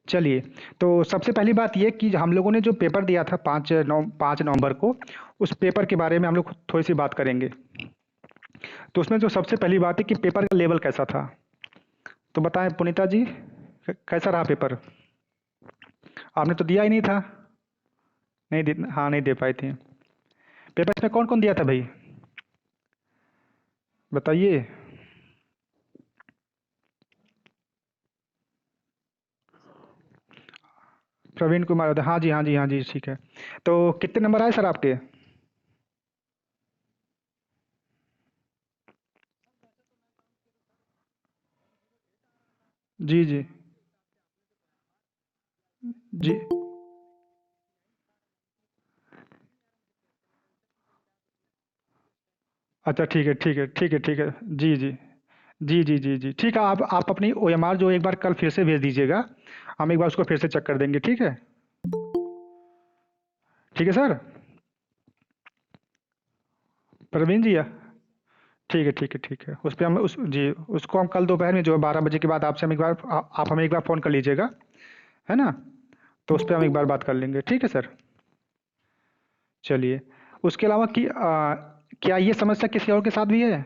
चलिए, तो सबसे पहली बात ये कि हम लोगों ने जो पेपर दिया था 5 नवंबर को, उस पेपर के बारे में हम लोग थोड़ी सी बात करेंगे। तो उसमें जो सबसे पहली बात है कि पेपर का लेवल कैसा था। तो बताएं पुनीता जी, कैसा रहा पेपर। आपने तो दिया ही नहीं था। नहीं दे, हाँ नहीं दे पाई थी। पेपर में कौन कौन दिया था भाई, बताइए। प्रवीण कुमार, हाँ जी हाँ जी हाँ जी, ठीक है। तो कितने नंबर आए सर आपके। जी जी जी। अच्छा ठीक है ठीक है ठीक है ठीक है। जी जी जी जी जी जी, ठीक है। आप अपनी OMR जो एक बार कल फिर से भेज दीजिएगा। हम एक बार उसको फिर से चेक कर देंगे, ठीक है। ठीक है सर। प्रवीण जी, ठीक है ठीक है ठीक है। उस पर हम उस जी उसको हम कल दोपहर में जो है 12 बजे के बाद आपसे हम एक बार आप हमें एक बार फ़ोन कर लीजिएगा, है ना। तो उस पर हम एक बार बात कर लेंगे, ठीक है सर। चलिए, उसके अलावा कि क्या ये समस्या किसी और के साथ भी है।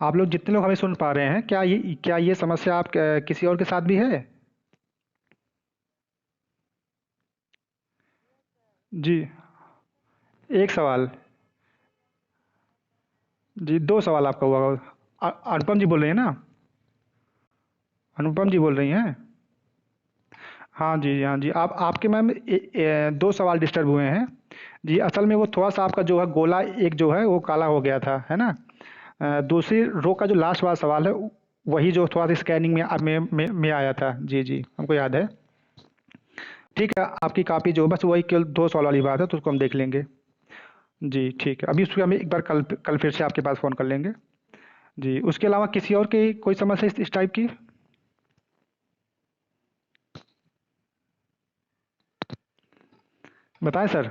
आप लोग जितने लोग हमें सुन पा रहे हैं, क्या ये समस्या आप किसी और के साथ भी है। जी, एक सवाल। जी, 2 सवाल आपका हुआ होगा। अनुपम जी बोल रही हैं ना। अनुपम जी बोल रही हैं। हाँ जी हाँ जी, आप आपके मैम 2 सवाल डिस्टर्ब हुए हैं। जी, असल में वो थोड़ा सा आपका जो है गोला एक जो है वो काला हो गया था, है ना। दूसरी रो का जो लास्ट वाला सवाल है, वही जो थोड़ा सा स्कैनिंग में आया था। जी जी, हमको याद है। ठीक है, आपकी कॉपी जो बस वही केवल 2 सवाल वाली बात है, तो उसको हम देख लेंगे। जी ठीक है, अभी उसको हम एक बार कल कल फिर से आपके पास फ़ोन कर लेंगे। जी, उसके अलावा किसी और की कोई समस्या इस टाइप की। बताएं सर।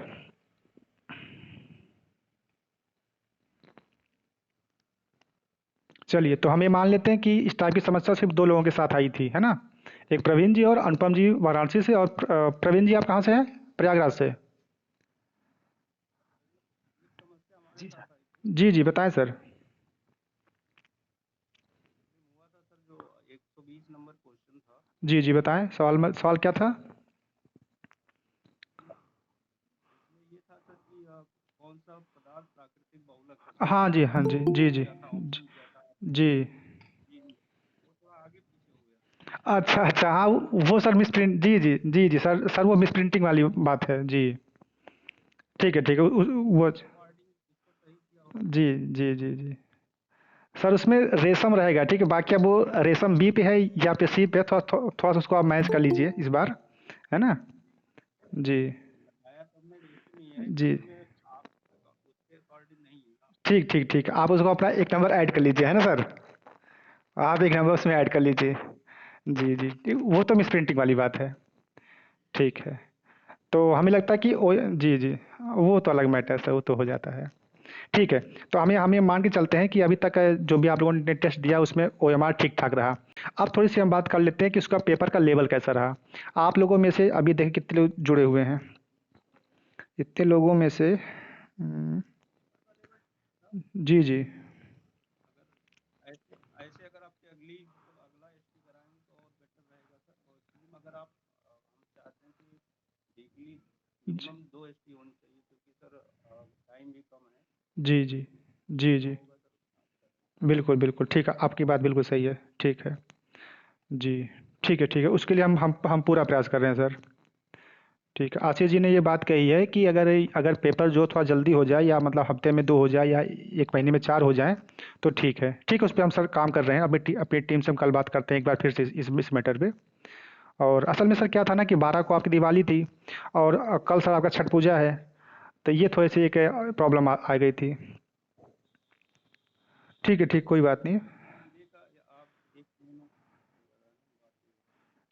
चलिए, तो हम ये मान लेते हैं कि इस टाइप की समस्या सिर्फ 2 लोगों के साथ आई थी, है ना। एक प्रवीण जी और अनुपम जी वाराणसी से, और प्रवीण जी आप कहाँ से हैं, प्रयागराज से। जी जी, बताएं सर। जी जी, बताएं सवाल क्या था। हाँ जी हाँ जी जी जी जी जी। अच्छा अच्छा, हाँ वो सर मिसप्रिंट, जी जी जी जी सर सर, वो मिसप्रिंटिंग वाली बात है जी। ठीक है वो। जी जी जी जी। सर उसमें रेशम रहेगा, ठीक है। बाकी अब वो रेशम बी पे है या पे सी पे है, थोड़ा सा उसको आप मैच कर लीजिए इस बार, है ना। जी जी, ठीक ठीक ठीक, आप उसको अपना एक नंबर ऐड कर लीजिए, है ना सर। आप एक नंबर उसमें ऐड कर लीजिए। जी जी, वो तो मिसप्रिंटिंग वाली बात है। ठीक है, तो हमें लगता है कि जी जी, वो तो अलग मैटर है, वो तो हो जाता है। ठीक है, तो हमें हमें मान के चलते हैं कि अभी तक जो भी आप लोगों ने टेस्ट दिया उसमें OMR ठीक ठाक रहा। अब थोड़ी सी हम बात कर लेते हैं कि उसका पेपर का लेवल कैसा रहा। आप लोगों में से अभी देखिए कितने लोग जुड़े हुए हैं। इतने लोगों में से जी जी जी जी जी जी, बिल्कुल बिल्कुल ठीक है, आपकी बात बिल्कुल सही है। ठीक है जी, ठीक है, उसके लिए हम पूरा प्रयास कर रहे हैं सर। ठीक है, आशीष जी ने ये बात कही है कि अगर अगर पेपर जो थोड़ा जल्दी हो जाए, या मतलब हफ्ते में 2 हो जाए, या 1 महीने में 4 हो जाए, तो ठीक है, उस पर हम सर काम कर रहे हैं। अपनी टीम से हम कल बात करते हैं एक बार फिर से इस मैटर पे। और असल में सर क्या था ना कि 12 को आपकी दिवाली थी, और कल सर आपका छठ पूजा है। तो ये थोड़ी सी एक प्रॉब्लम आ गई थी। ठीक, कोई बात नहीं।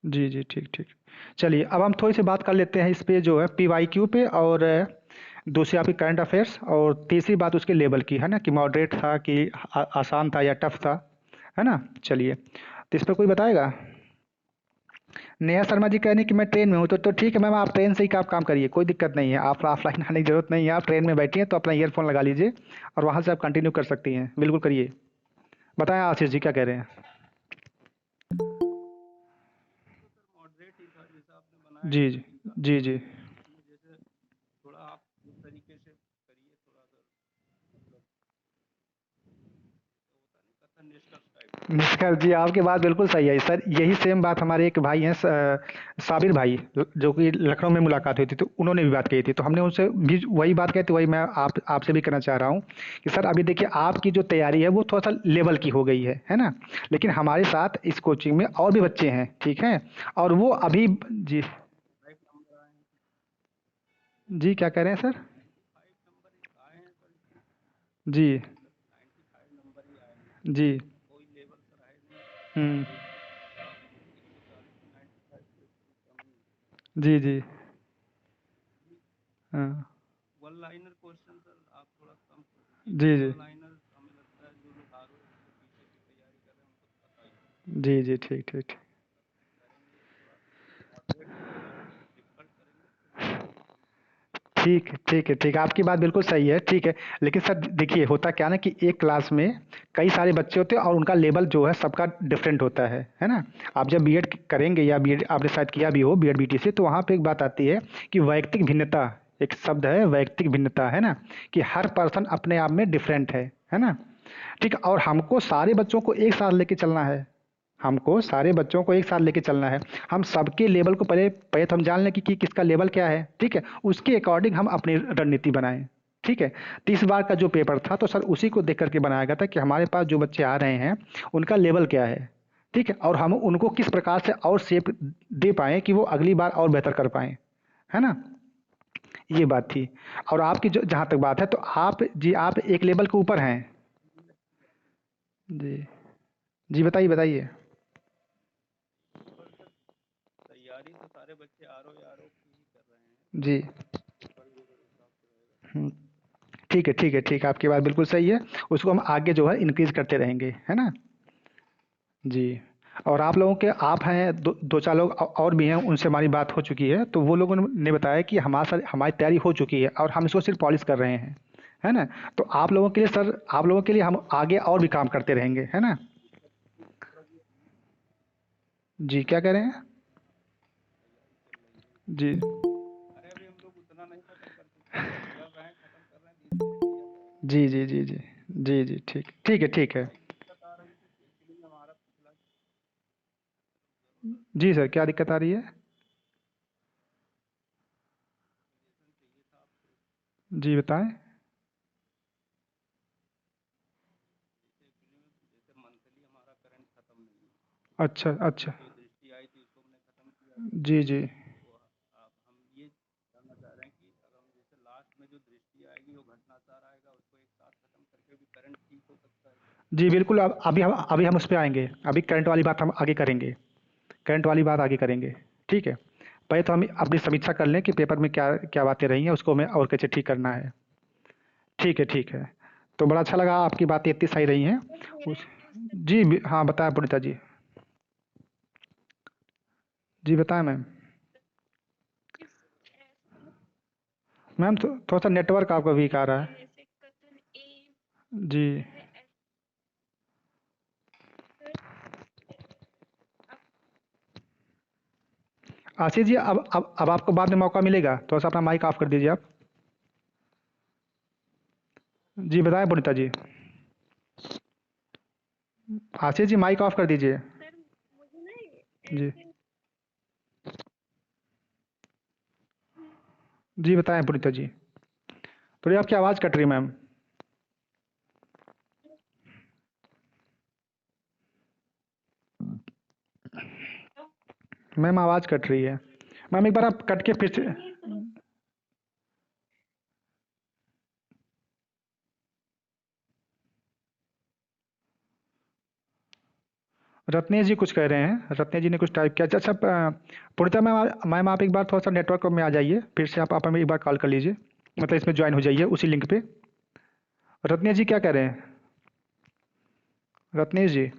जी जी, ठीक। चलिए, अब हम थोड़ी सी बात कर लेते हैं इस पे जो है PYQ पे, और दूसरी आपकी करंट अफेयर्स, और तीसरी बात उसके लेवल की, है ना, कि मॉडरेट था कि आसान था या टफ था, है ना। चलिए, तो इस पर कोई बताएगा। नेहा शर्मा जी कह रही कि मैं ट्रेन में हूँ, तो ठीक है मैम, आप ट्रेन से ही आप काम करिए, कोई दिक्कत नहीं है, आप ऑफलाइन आने की जरूरत नहीं है, आप ट्रेन में बैठिए तो अपना ईयरफोन लगा लीजिए और वहाँ से आप कंटिन्यू कर सकती हैं, बिल्कुल करिए। बताएं आशीष जी क्या कह रहे हैं। मॉडरेट ही था जैसा आपने बनाया जी जी टॉपिक का, जी जी। उसमें जैसे थोड़ा आप उस तरीके से करिए, थोड़ा सा मतलब होता नहीं कथन निष्कर्ष टाइप का। निष्कर्ष जी, आपकी बात बिल्कुल सही है सर, यही सेम बात हमारे एक भाई हैं साबिर भाई, जो कि लखनऊ में मुलाकात हुई थी, तो उन्होंने भी बात कही थी, तो हमने उनसे भी वही बात कही थी, वही मैं आपसे भी करना चाह रहा हूँ कि सर अभी देखिए आपकी जो तैयारी है वो थोड़ा सा लेवल की हो गई है ना, लेकिन हमारे साथ इस कोचिंग में और भी बच्चे हैं, ठीक है, और वो अभी जी। 95 नंबर आए हैं, जी क्या कह रहे हैं सर। 95 नंबर आए हैं सर इसमें, जी 95 नंबर ही आए हैं, जी। कोई लेवल सर है नहीं, हम्म। 140 में 95 से कोई कम नहीं है। जी जी। हाँ। वन लाइनर क्वेश्चन सर आप थोड़ा कम कर दीजिए, जी क्योंकि जी वन लाइनर हमें लगता है जो लोग आर ओ एस के पीछे की तैयारी कर रहे हैं उनको तो पता ही है, जी जी। ठीक ठीक ठीक। करेंगे थोड़ा मॉडरेट करेंगे, डिफिकल्ट करेंगे तो नंबर ठीक है ठीक है ठीक है, आपकी बात बिल्कुल सही है, ठीक है, लेकिन सर देखिए होता क्या ना कि एक क्लास में कई सारे बच्चे होते हैं और उनका लेवल जो है सबका डिफरेंट होता है ना। आप जब बीएड करेंगे या बीएड आपने शायद किया भी हो बीएड बीटीसी, तो वहाँ पे एक बात आती है कि वैयक्तिक भिन्नता, एक शब्द है वैयक्तिक भिन्नता, है ना, कि हर पर्सन अपने आप में डिफरेंट है ना। ठीक है, और हमको सारे बच्चों को एक साथ लेके चलना है, हमको सारे बच्चों को एक साथ लेके चलना है, हम सबके लेवल को पहले पहले तो हम जान लें कि किसका लेवल क्या है, ठीक है, उसके अकॉर्डिंग हम अपनी रणनीति बनाएं, ठीक है। तो इस बार का जो पेपर था तो सर उसी को देख करके बनाया गया था कि हमारे पास जो बच्चे आ रहे हैं उनका लेवल क्या है, ठीक है, और हम उनको किस प्रकार से और शेप दे पाएँ कि वो अगली बार और बेहतर कर पाएँ, है ना, ये बात थी। और आपकी जो जहाँ तक बात है तो आप जी आप एक लेवल के ऊपर हैं। जी जी, बताइए बताइए। पर सर तैयारी तो सारे बच्चे आर ओ की ही कर रहे हैं, जी। पेपर जो मेरे हिसाब से रहेगा। हुँ। ठीक है ठीक है ठीक है, आपकी बात बिल्कुल सही है, उसको हम आगे जो है इंक्रीज़ करते रहेंगे, है ना? जी। और आप लोगों के आप हैं, दो चार लोग और भी हैं, उनसे हमारी बात हो चुकी है, तो वो लोगों ने बताया कि हमारी तैयारी हो चुकी है और हम इसको सिर्फ पॉलिश कर रहे हैं, है ना? तो आप लोगों के लिए सर, आप लोगों के लिए हम आगे और भी काम करते रहेंगे, है ना? जी क्या कह रहे हैं? तैयारी चल रही है, जी अरे अभी हम लोग उतना नहीं खत्म कर सकते, कर रहे हैं, खत्म कर रहे हैं, धीरे धीरे किया जाएगा। जी जी जी जी। जी जी, ठीक ठीक है ठीक है। हाँ, एक दिक्कत आ रही थी कि एक्चुअली हमारा पिछला जी सर, क्या दिक्कत आ रही है? सजेशन चाहिए था आपसे, जी बताएं। जैसे एक्चुअली में जैसे मंथली हमारा करंट खत्म नहीं है, अच्छा अभी अच्छा। जो दृष्टि आई थी उसको हमने खत्म किया था, जी जी। तो अब हम ये जानना चाह रहे हैं कि अगर हम जैसे लास्ट में जो दृष्टि आएगी वो घटनासार आएगा, उसको एक साथ खत्म करके भी करंट ठीक हो सकता है क्या? जी बिल्कुल, अब अभी हम उस पे आएँगे। अभी करंट वाली बात हम आगे करेंगे। करंट वाली बात आगे करेंगे। ठीक है? पहले तो हम अपनी समीक्षा कर लें कि पेपर में क्या क्या बातें रही हैं, उसको हमें और कैसे ठीक करना है। ठीक है, ठीक है। तो बड़ा अच्छा लगा, आपकी बातें इतनी सही रही हैं। उस जी, हाँ, बताएँ पुनीता जी। जी, बताएँ मैम। मैम थोड़ा-सा नेटवर्क आपका वीक आ रहा है। जी। आशीष जी, अब आपको बाद में मौका मिलेगा। थोड़ा-सा अपना माइक ऑफ कर दीजिए आप। जी, बताएँ पुनीता जी। आशीष जी, माइक ऑफ कर दीजिए। जी। जी, बताएँ पुनीता जी। थोड़ी आपकी आवाज़ कट रही है मैम। मैम आवाज़ कट रही है। मैम एक बार आप कट के फिर से रत्नेश जी कुछ कह रहे हैं, रत्नेश जी ने कुछ टाइप किया। अच्छा पूर्णिता मैम आप एक बार थोड़ा-सा नेटवर्क में आ जाइए, फिर से आप हमें एक बार कॉल कर लीजिए। मतलब इसमें जॉइन हो जाइए उसी लिंक पे। रत्नेश जी क्या कह रहे हैं? रत्नेश जी।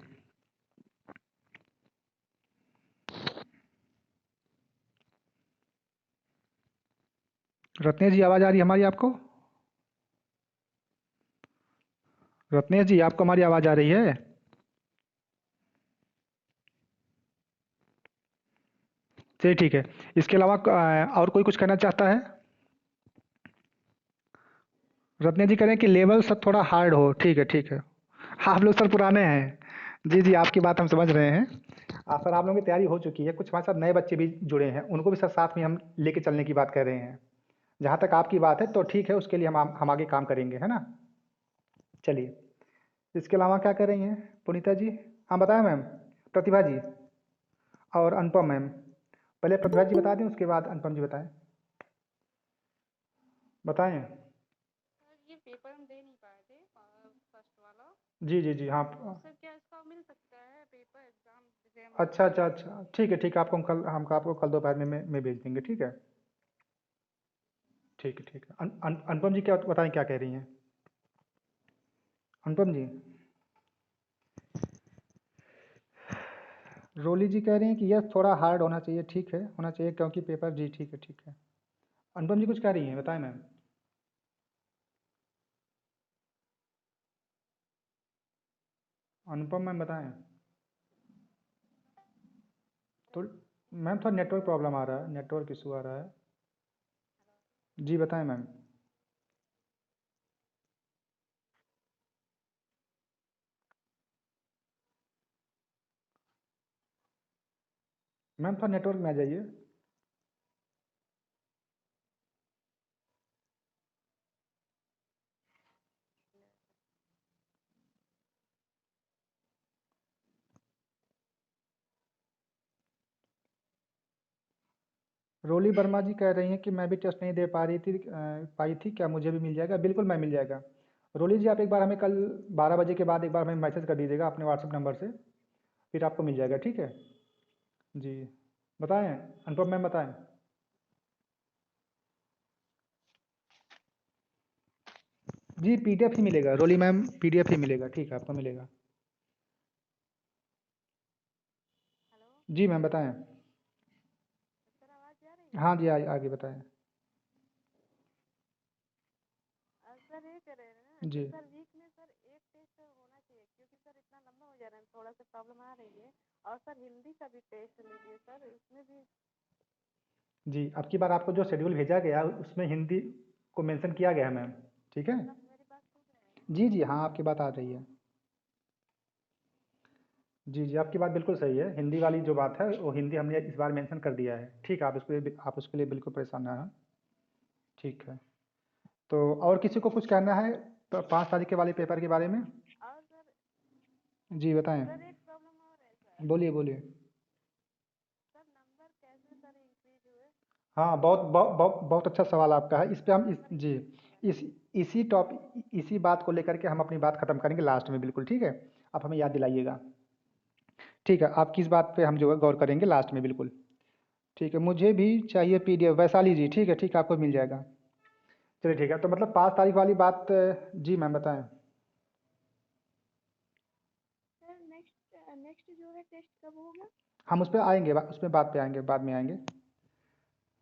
रत्नेश जी, आवाज़ आ रही है हमारी आपको? रत्नेश जी, आपको हमारी आवाज़ आ रही है? चलिए ठीक है। इसके अलावा और कोई कुछ कहना चाहता है? रत्नेश जी कह रहे हैं कि लेवल सब थोड़ा हार्ड हो। ठीक है, ठीक है। हाँ, आप लोग सर पुराने हैं। जी, जी, आपकी बात हम समझ रहे हैं। सर आप लोगों की तैयारी हो चुकी है। कुछ हमारे साथ नए बच्चे भी जुड़े हैं, उनको भी सर साथ में हम लेके चलने की बात कर रहे हैं। जहाँ तक आपकी बात है तो ठीक है, उसके लिए हम आगे काम करेंगे, है ना? चलिए, इसके अलावा क्या कर रही हैं पुनीता जी? हाँ, बताएँ मैम। प्रतिभा जी और अनुपम मैम। पहले प्रतिभा जी बता दें, उसके बाद अनुपम जी बताएँ। बताएँ। सर ये पेपर हम दे नहीं पाए थे फर्स्ट वाला। जी, जी, जी, हाँ। तो सर क्या इसका मिल सकता है पेपर एग्जाम जिसे हम अच्छा, अच्छा, अच्छा। ठीक है, ठीक है। आपको कल दोपहर में भेज देंगे, ठीक है? ठीक है, ठीक है। अनुपम जी क्या बताएँ, क्या कह रही हैं? अनुपम जी। रोली जी कह रही हैं कि यस थोड़ा हार्ड होना चाहिए, ठीक है, होना चाहिए क्योंकि पेपर जी ठीक है, ठीक है। अनुपम जी कुछ कह रही हैं, बताएँ मैम? अनुपम मैम बताएँ? थोड़ी मैम थोड़ा नेटवर्क प्रॉब्लम आ रहा है, नेटवर्क इशू आ रहा है। जी बताएँ मैम? मैम थोड़ा नेटवर्क में आ जाइए। रोली वर्मा जी कह रही हैं कि मैं भी टेस्ट नहीं दे पाई थी, क्या मुझे भी मिल जाएगा? बिल्कुल मैम, मिल जाएगा। रोली जी आप एक बार हमें कल 12 बजे के बाद एक बार हमें मैसेज कर दीजिएगा अपने व्हाट्सएप नंबर से, फिर आपको मिल जाएगा, ठीक है? जी। बताएँ? अनुपम मैम बताएँ? जी, पीडीएफ ही मिलेगा रोली मैम, पीडीएफ ही मिलेगा, ठीक है, आपको मिलेगा। हेलो जी मैम बताएँ? सर आवाज़ आ रही है? हाँ जी, आगे बताएँ? सर ये कह रहे हैं ना कि जी। सर वीक में सर एक टेस्ट होना चाहिए क्योंकि सर इतना लंबा हो जा रहा है, थोड़ा सा प्रॉब्लम आ रही है। और सर हिंदी का भी टेस्ट लीजिए सर, उसमें भी जी, अब की बार आपको जो शेड्यूल भेजा गया उसमें हिंदी को मेंशन किया गया है मैम, ठीक है? मतलब मेरी बात सुन रहे हैं? जी, जी, हाँ, आपकी बात आ रही है। जी, जी, आपकी बात बिल्कुल सही है। हिंदी वाली जो बात है वो हिंदी हमने इस बार मेंशन कर दिया है। ठीक है, आप उसके लिए बिल्कुल परेशान ना हों। ठीक है। तो और किसी को कुछ कहना है 5 तारीख के वाले पेपर के बारे में? और जी बताएँ। सर एक प्रॉब्लम और है सर। बोलिए, बोलिए। सर नंबर कैसे सर इंक्रीज हुए? हाँ, बहुत अच्छा सवाल आपका है। इस पे हम इस नंबर जी, इंक्रीज नहीं हुआ। इस इसी बात को लेकर के हम अपनी बात ख़त्म करेंगे लास्ट में, बिल्कुल ठीक है? आप हमें याद दिलाइएगा। ठीक है, आपकी इस बात पे हम जो है गौर करेंगे लास्ट में, बिल्कुल। ठीक है, मुझे भी चाहिए पीडीएफ। वैशाली जी, ठीक है, आपको मिल जाएगा। चलिए ठीक है, तो मतलब 5 तारीख वाली बात जी मैम बताएँ। सर नेक्स्ट नेक्स्ट जो है टेस्ट कब होगा? हम उस पे आएँगे, उस पे बात पे आएँगे, बाद में आएँगे।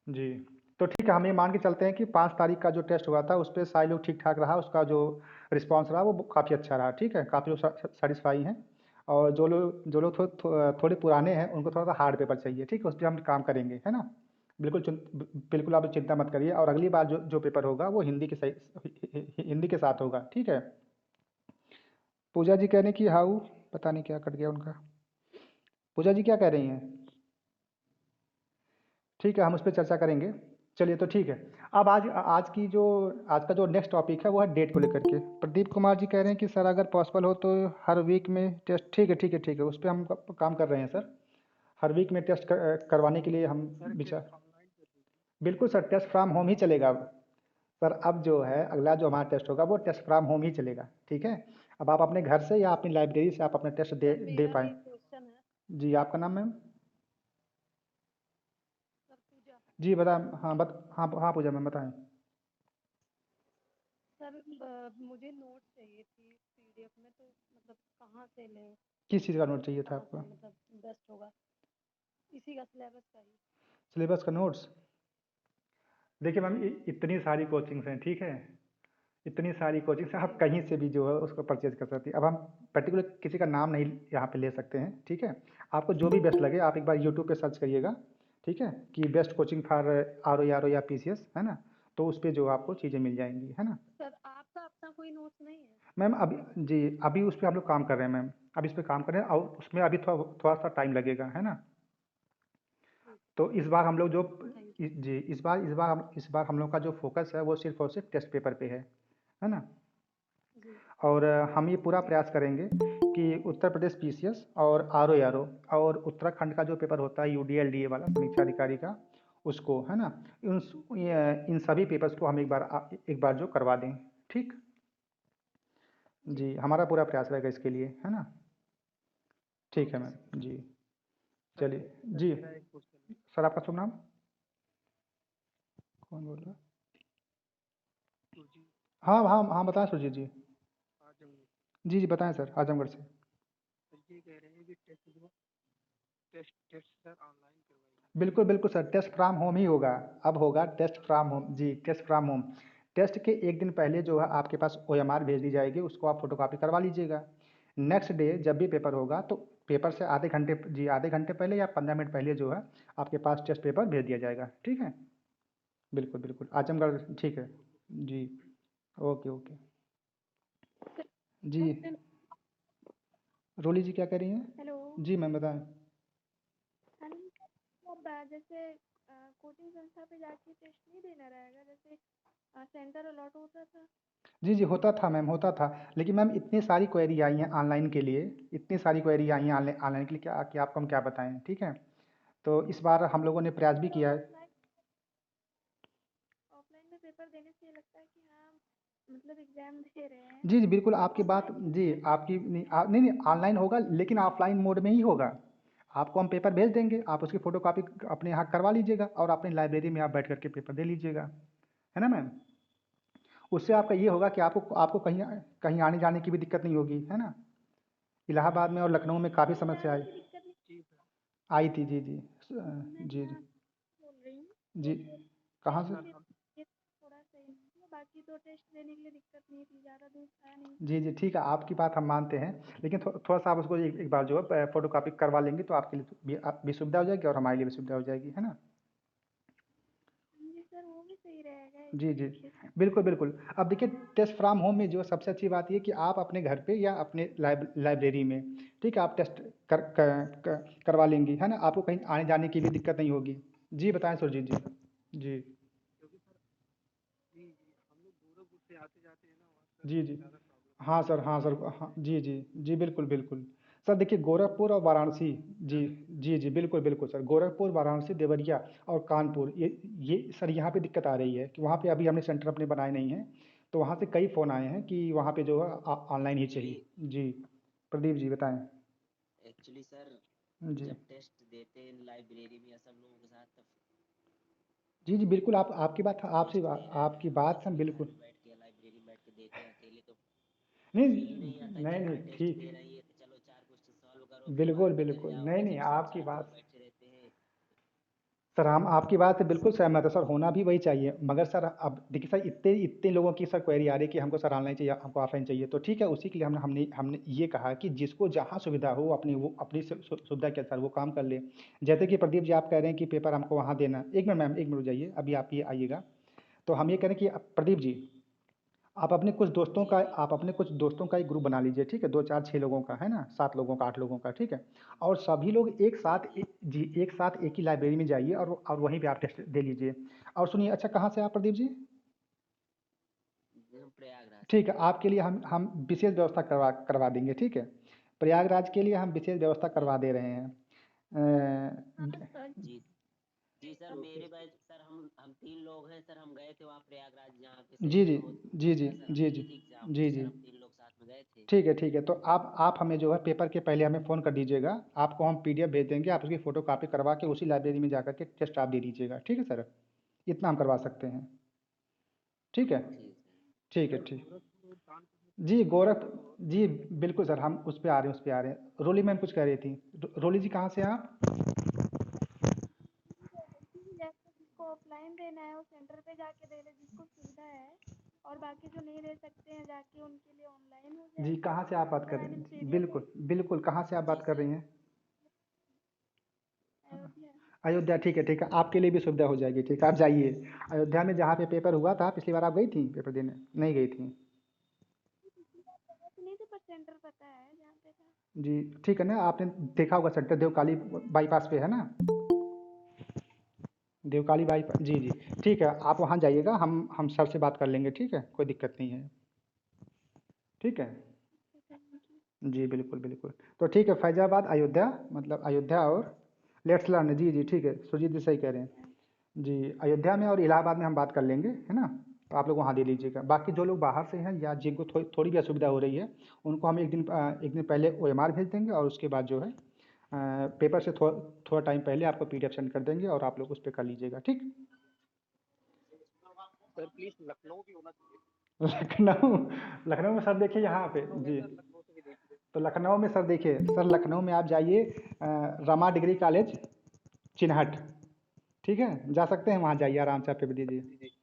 जी, तो ठीक है, हम ये मान के चलते हैं कि 5 तारीख का जो टेस्ट हुआ था उस पे सारे लोग ठीक-ठाक रहा, उसका जो रिस्पॉन्स रहा वो काफ़ी अच्छा रहा, ठीक है? काफ़ी लोग सैटिस्फाई हैं। और जो लोग थोड़े पुराने हैं उनको थोड़ा-सा हार्ड पेपर चाहिए, ठीक है? उस पे हम काम करेंगे, है ना? बिल्कुल आप चिंता मत करिए, और अगली बार जो जो पेपर होगा वो हिंदी के साथ होगा, ठीक है? पूजा जी कह रही हैं कि हाउ, पता नहीं क्या कट गया उनका। पूजा जी क्या कह रही हैं? ठीक है, हम उस पे चर्चा करेंगे। चलिए तो ठीक है। अब आज का जो नेक्स्ट टॉपिक है वो है डेट को लेकर के। प्रदीप कुमार जी कह रहे हैं कि सर अगर पॉसिबल हो तो हर वीक में टेस्ट। ठीक है, उस पे हम काम कर रहे हैं सर। हर वीक में टेस्ट करवाने के लिए हम सर विचार। ऑनलाइन कर दीजिए। बिल्कुल सर, टेस्ट फ्रॉम होम ही चलेगा अब। सर अब जो है अगला जो हमारा टेस्ट होगा वो टेस्ट फ्रॉम होम ही चलेगा, ठीक है? अब आप अपने घर से या अपनी लाइब्रेरी से आप अपना टेस्ट दे सर दे मेरा पाएँ। भी क्वेश्चन है। जी, आपका नाम मैम? सर पूजा। जी बताएँ। हाँ, हाँ पूजा मैम बताएँ। सर मुझे नोट चाहिए थी पीडीएफ में, तो मतलब कहाँ से लें? किस चीज़ का नोट चाहिए था कहाँ आपको? से मतलब बेस्ट होगा? इसी का सिलेबस का ही। सिलेबस का नोट्स? देखिए मैम, इतनी सारी कोचिंग्स हैं, ठीक है। इतनी सारी कोचिंग्स हैं, आप कहीं से भी जो है उसको परचेज कर सकती हैं। अब हम पर्टिकुलर किसी का नाम नहीं यहाँ पे ले सकते हैं, ठीक है। आपको जो भी बेस्ट लगे आप एक बार यूट्यूब पे सर्च करिएगा, ठीक है, कि best coaching for R O या पीसीएस, है ना। तो उस पे जो आपको चीज़ें मिल जाएंगी, है ना। सर आपका अपना कोई नोट्स नहीं है? मैम अभी, जी, अभी उस पे हम लोग काम कर रहे हैं मैम। अभी इस पे काम कर रहे हैं और उसमें अभी थोड़ा थोड़ा सा टाइम लगेगा, है ना। ठीक। तो इस बार हम लोग जो, थैंक यू। जी, इस बार हम लोग का जो फोकस है वो सिर्फ और सिर्फ टेस्ट पेपर पे है ना। जी। और हम ये पूरा प्रयास करेंगे कि उत्तर प्रदेश पीसीएस और आरओ और उत्तराखंड का जो पेपर होता है यूडीएलडीए वाला समीक्षा अधिकारी का, उसको, है ना, इन सभी पेपर्स को हम एक बार जो करवा दें, ठीक। जी। जी, हमारा पूरा प्रयास रहेगा इसके लिए, है ना। ठीक है मैम जी। सर चलिए सर जी। मेरा एक क्वेश्चन है। सर आपका शुभ नाम, कौन बोल रहा है? सुरजी हाँ हाँ हाँ, बताएं सुरजीत जी। आजमगढ़। जी जी, बताएं सर, आजमगढ़ से। सर ये कह रहे हैं कि टेस्ट टेस्ट सर ऑनलाइन करवाइए। बिल्कुल बिल्कुल सर, टेस्ट फ्रॉम होम ही होगा। अब होगा टेस्ट फ्रॉम होम, जी, टेस्ट फ्रॉम होम। टेस्ट के एक दिन पहले जो है आपके पास ओएमआर भेज दी जाएगी, उसको आप फोटोकॉपी करवा लीजिएगा। नेक्स्ट डे जब भी पेपर होगा तो पेपर से आधे घंटे, जी, आधे घंटे पहले या 15 मिनट पहले जो है आपके पास टेस्ट पेपर भेज दिया जाएगा, ठीक है। बिल्कुल बिल्कुल, आजमगढ़, ठीक है। जी, ओके ओके। जी, रोली जी क्या कह रही हेलो। हैं? जी मैम बताएं। हाँ जी, अब जैसे कोचिंग संस्था पे जाके टेस्ट नहीं देना रहेगा, जैसे सेंटर अलॉट होता था। जी जी, होता था मैम, होता था। लेकिन मैम इतनी सारी क्वेरी आई हैं ऑनलाइन के लिए, इतनी सारी क्वेरी आई हैं ऑनलाइन ऑनलाइन के लिए, क्या कि आपको हम क्या बताएं, ठीक है। तो इस बार हम लोगों ने प्रयास भी सर किया है। ऑफलाइन ऑफलाइन में पेपर देने से ये लगता है कि हाँ मतलब एग्जाम दे रहे हैं। जी जी बिल्कुल, आपकी बात, ऑफलाइन में जी, आपकी नहीं नहीं नहीं, ऑनलाइन होगा लेकिन ऑफलाइन मोड में ही होगा। आपको हम पेपर भेज देंगे, आप उसकी फ़ोटो कापी अपने यहाँ करवा लीजिएगा और अपनी लाइब्रेरी में आप बैठ करके पेपर दे लीजिएगा, है ना मैम। उससे आपका ये होगा कि आपको आपको कहीं कहीं आने जाने की भी दिक्कत नहीं होगी, है ना। इलाहाबाद में और लखनऊ में काफ़ी आने समस्या जाने आई, की दिक्कत नहीं। जी सर। आई थी, जी जी। मैं जी जी यहाँ बोल रही हूँ जी, तो फिर कहाँ टेस्ट से? सर में हम ये थोड़ा सही नहीं है, बाकी तो टेस्ट देने के लिए दिक्कत नहीं थी, ज़्यादा दूर था नहीं। जी जी, ठीक है, आपकी बात हम मानते हैं। लेकिन थोड़ा सा आप उसको एक बार जो है फोटो कापी करवा लेंगे तो आपके लिए भी सुविधा हो जाएगी और हमारे लिए भी सुविधा हो जाएगी, है ना। जी सर, वो भी सही रहेगा एक जी जी, तरीके से। बिल्कुल बिल्कुल। अब देखिए, टेस्ट फ्रॉम होम में जो सबसे अच्छी बात ये कि आप अपने घर पे या अपने लाइब्रेरी में, ठीक है, आप टेस्ट करवा लेंगी, है ना। आपको कहीं आने जाने की भी दिक्कत नहीं होगी। जी बताएं सुरजीत जी। जी क्योंकि सर जी जी हम लोग गोरखपुर से आते जाते हैं ना, वहाँ सर जी जी, ज़्यादा प्रॉब्लम हाँ होती है, सर, हाँ सर, ट्रैफिक की हाँ वजह से। जी जी, जी बिल्कुल बिल्कुल। सर देखिए, गोरखपुर और वाराणसी, जी, ज़्यादा जी जी बिल्कुल बिल्कुल सर, गोरखपुर, वाराणसी, देवरिया और कानपुर, ये सर यहाँ पे दिक्कत आ रही है कि वहाँ पे अभी हमने सेंटर अपने बनाए नहीं हैं। तो वहाँ से कई फ़ोन आए हैं कि वहाँ पे जो है ऑनलाइन ही एक्चुअली चाहिए। जी, प्रदीप जी बताएं। एक्चुअली सर जी जब टेस्ट देते हैं लाइब्रेरी में या सब लोगों के साथ तब जी जी बिल्कुल, आप आपकी बात, आपसे टेस्ट दे रहे हैं आपकी हम बात जैसे हम कि घर बिल्कुल, में बैठ के या लाइब्रेरी में बैठ के देते हैं अकेले तो नहीं फील ही नहीं आता नहीं कि नहीं, हाँ टेस्ट ठीक, दे रहे हैं ये तो चलो चार क्वेश्चन सॉल्व करो फिर बिल्कुल बाद में घर बिल्कुल, जाओ नहीं और नहीं, जब सब आपकी चार लोग बात, बैठे रहते हैं सर हम आपकी बात से बिल्कुल सहमत है सर, होना भी वही चाहिए। मगर सर अब देखिए सर, इतने इतने लोगों की सर क्वेरी आ रही है कि हमको सर ऑनलाइन चाहिए, हमको ऑफलाइन चाहिए, तो ठीक है, उसी के लिए हमने हमने ये कहा कि जिसको जहाँ सुविधा हो अपनी वो अपनी सुविधा के अनुसार वो काम कर ले। जैसे कि प्रदीप जी आप कह रहे हैं कि पेपर हमको वहाँ देना है। एक मिनट मैम, एक मिनट जाइए, अभी आप ये आइएगा। तो हम ये कह रहे हैं कि प्रदीप जी, जी जी आप अपने कुछ दोस्तों का एक ग्रुप बना लीजिए, ठीक है, 2 4 6 लोगों का, है ना, 7 लोगों का, 8 लोगों का, ठीक है। और सभी लोग एक जी साथ जी जी, एक साथ एक ही लाइब्रेरी में जाइए और वहीं पे आप टेस्ट दे लीजिए। और सुनिए, अच्छा कहाँ से आप प्रदीप जी? हम प्रयागराज से। ठीक है, आपके लिए हम विशेष व्यवस्था करवा करवा देंगे, ठीक है। प्रयागराज के लिए हम विशेष व्यवस्था जी करवा दे रहे हैं। हाँ अ, सर। जी जी सर सर मेरे बैच सर हम 3 लोग हैं सर हम गए थे वहाँ प्रयागराज जहाँ पे जी सेंटर जी, जी होता जी, है सर हम जी दिए जी, थे एग्जाम तो जी सर जी, हम 3 लोग साथ में गए थे ठीक है, तो आप हमें जो है पेपर के पहले हमें फ़ोन कर दीजिएगा। आपको हम पीडीएफ भेज देंगे, आप उसकी फ़ोटो कापी करवा के उसी लाइब्रेरी में जाकर के टेस्ट आप दे दीजिएगा, ठीक है सर। इतना हम करवा सकते हैं, ठीक है। ठीक है ठीक है, सर ठीक। गोरखपुर कानपुर में जी टेस्ट गोरख, तो जी बिल्कुल सर, हम उस पे आ रहे हैं, उस पे आ रहे हैं। रोली मैम कुछ कह रही थी। रोली जी कहाँ से हैं आप? जैसे जिसको ऑफलाइन देना देना है वो सेंटर पे जाके दे ले जिसको सुविधा है, और बाकी जो नहीं दे सकते हैं जाके उनके लिए ऑनलाइन हो जी, जाएगा। कहाँ से आप बात कर मतलब आई रही मीन हैं? पीडीएफ बिल्कुल बिल्कुल, कहाँ से आप बात कर रही हैं? अयोध्या। अयोध्या, ठीक है, आपके लिए भी सुविधा हो जाएगी, ठीक है, आप जाइए। अयोध्या में जहाँ पे पेपर हुआ था पिछली बार, आप गई थी पेपर देने? नहीं गई थी? नहीं थे पर सेंटर पता है जहाँ पे था। जी, ठीक है ना, आपने देखा होगा सेंटर देवकाली बाईपास पे है ना? देवकाली बाईपास, जी जी, ठीक है, आप वहाँ जाइएगा, हम सर से बात कर लेंगे, ठीक है, कोई दिक्कत नहीं है, ठीक है। Thank you. जी बिल्कुल बिल्कुल। तो ठीक है, फैजाबाद, अयोध्या, मतलब अयोध्या और लेट्स लर्न, जी जी, ठीक है, सुजीत जी सही कह रहे हैं। जी, अयोध्या में और इलाहाबाद में हम बात कर लेंगे, है ना? तो आप लोग वहाँ दे लीजिएगा। बाकी जो लोग बाहर से हैं या जिनको थोड़ी भी असुविधा हो रही है, उनको हम एक दिन पहले ओएमआर भेज देंगे, और उसके बाद जो है पेपर से थोड़ा टाइम पहले आपको पीडीएफ सेंड कर देंगे, और आप लोग उस पर कर लीजिएगा, ठीक। सर प्लीज लखनऊ भी होना चाहिए। लखनऊ, लखनऊ में सर देखिए यहाँ पे, लखनऊ है जी। सर, लखनऊ से भी देखिए। तो लखनऊ में सर देखिए, सर लखनऊ में आप जाइए, रमा डिग्री कॉलेज चिन्हट, ठीक है, जा सकते हैं, वहाँ जाइए, आराम से आप पेपर दीजिए। जी जी।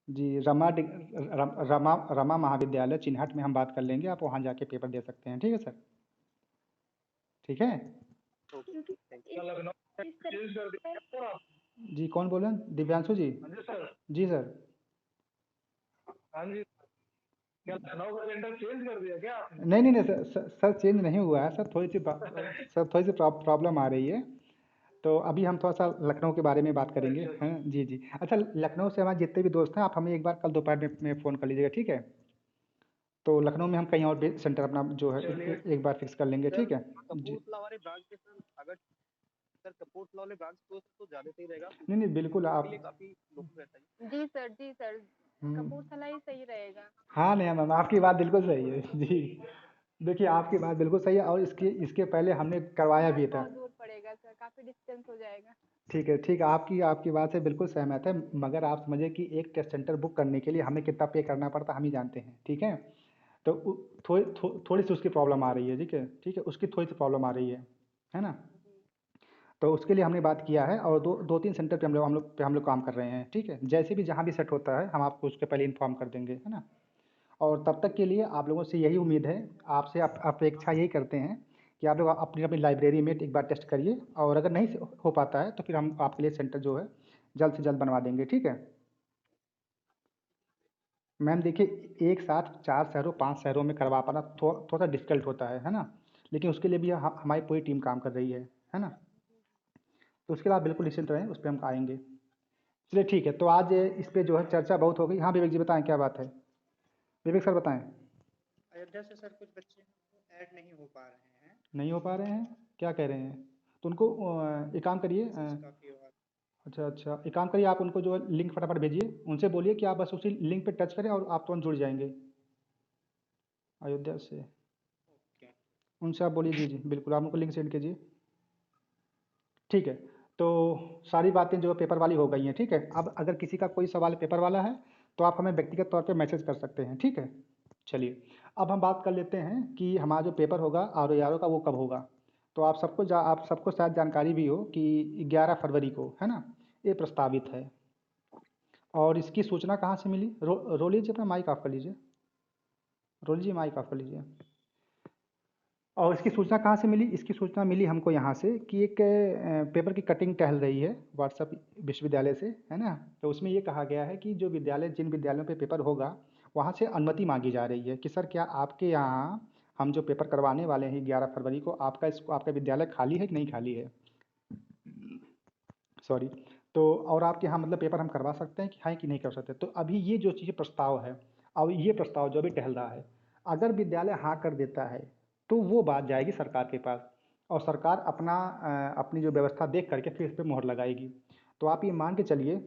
जी, रमा महाविद्यालय चिन्हट में हम बात कर लेंगे, आप वहाँ जाके पेपर दे सकते हैं, ठीक है सर, ठीक है। ओके, क्योंकि थैंक इस तरह जी, कौन बोल रहे हैं? दिव्यांशु जी? जी सर। जी सर। हाँ जी, क्या लखनऊ का सेंटर चेंज कर दिया क्या आपने? नहीं सर चेंज नहीं हुआ है सर, थोड़ी सी प्रॉब्लम आ रही है, तो अभी हम थोड़ा सा लखनऊ के बारे में बात करेंगे, अच्छा है ना? जी जी, अच्छा, लखनऊ से हमारे जितने भी दोस्त हैं, आप हमें एक बार कल दोपहर में फ़ोन कर लीजिएगा, ठीक है? तो लखनऊ में हम कहीं और भी सेंटर अपना जो है चलिए। एक बार फिक्स कर लेंगे, सर ठीक है जी। कपूरथला वाले ब्रांच के सर, अगर सर कपूरथला वाले ब्रांच तो ज़्यादा सही रहेगा, नहीं क्योंकि नहीं बिल्कुल उसके आप, लिए काफ़ी लोग रहता है। जी सर, कपूरथला ही सही रहेगा। हाँ नहीं मैम, आपकी बात बिल्कुल सही है जी। देखिए, आपकी बात बिल्कुल सही है, और इसके पहले हमने करवाया बाहर भी था। बहुत दूर पड़ेगा सर, काफी डिस्टेंस हो जाएगा। ठीक है, आपकी बात से बिल्कुल सहमत है, मगर आप समझिए कि एक टेस्ट सेंटर बुक करने के लिए हमें कितना पे करना पड़ता है, हम ही जानते हैं, ठीक है? तो थोड़ी सी उसकी प्रॉब्लम आ रही है, ठीक है, उसकी थोड़ी सी प्रॉब्लम आ रही है ना? तो उसके लिए हमने बात किया है, और दो तीन सेंटर पे हम लोग काम कर रहे हैं, ठीक है? जैसे भी जहाँ भी सेट होता है, हम आपको उसके पहले इन्फॉर्म कर देंगे, है ना? और तब तक के लिए आप लोगों से यही उम्मीद है, आपसे अपेक्षा यही करते हैं कि आप लोग अपनी अपनी लाइब्रेरी में एक बार टेस्ट करिए, और अगर नहीं हो पाता है तो फिर हम आपके लिए सेंटर जो है जल्द से जल्द बनवा देंगे, ठीक है? मैम देखिए, एक साथ 4 शहरों 5 शहरों में करवा पाना थोड़ा सा डिफिकल्ट होता है ना? लेकिन उसके लिए भी हमारी पूरी टीम काम कर रही है ना? तो उसके लिए आप बिल्कुल निश्चिंत रहें, उस पर हम आएंगे। चलिए ठीक है, तो आज इस पे जो है चर्चा बहुत हो गई। हाँ विवेक जी, बताएं क्या बात है? विवेक सर बताएं। अयोध्या से सर कुछ बच्चे ऐड नहीं हो पा रहे हैं, नहीं हो पा रहे हैं? क्या कह रहे हैं? तो उनको एक काम करिए, मैसेज काफ़ी हुआ। अच्छा, एक काम करिए, आप उनको जो है लिंक फटाफट भेजिए, उनसे बोलिए कि आप बस उसी लिंक पे टच करें और आप तुरंत जुड़ जाएंगे अयोध्या से। ओके। उनसे आप बोलिए, जी जी बिल्कुल, आप उनको लिंक सेंड कीजिए, ठीक है? तो सारी बातें जो है पेपर वाली हो गई हैं, ठीक है? अब अगर किसी का कोई सवाल पेपर वाला है, तो आप हमें व्यक्तिगत तौर पे मैसेज कर सकते हैं, ठीक है? चलिए, अब हम बात कर लेते हैं कि हमारा जो पेपर होगा आर का, वो कब होगा। तो आप सबको शायद जानकारी भी हो कि 11 फरवरी को, है ना, ये प्रस्तावित है। और इसकी सूचना कहाँ से मिली? रोल लीजिए, अपना माइक ऑफ कर लीजिए, रोल लीजिए, माइक ऑफ कर लीजिए। और इसकी सूचना कहाँ से मिली? इसकी सूचना मिली हमको यहाँ से कि एक पेपर की कटिंग टहल रही है व्हाट्सएप विश्वविद्यालय से, है ना? तो उसमें ये कहा गया है कि जिन विद्यालयों पे पेपर होगा, वहाँ से अनुमति मांगी जा रही है कि सर क्या आपके यहाँ हम जो पेपर करवाने वाले हैं 11 फरवरी को, आपका विद्यालय खाली है कि नहीं खाली है? सॉरी। तो और आपके यहाँ मतलब पेपर हम करवा सकते हैं कि नहीं कर सकते? तो अभी ये जो चीज़ प्रस्ताव है, अब ये प्रस्ताव जो अभी टहल रहा है, अगर विद्यालय हाँ कर देता है, तो वो बात जाएगी सरकार के पास, और सरकार अपनी जो व्यवस्था देख करके फिर इस पर मोहर लगाएगी। तो आप ये मान के चलिए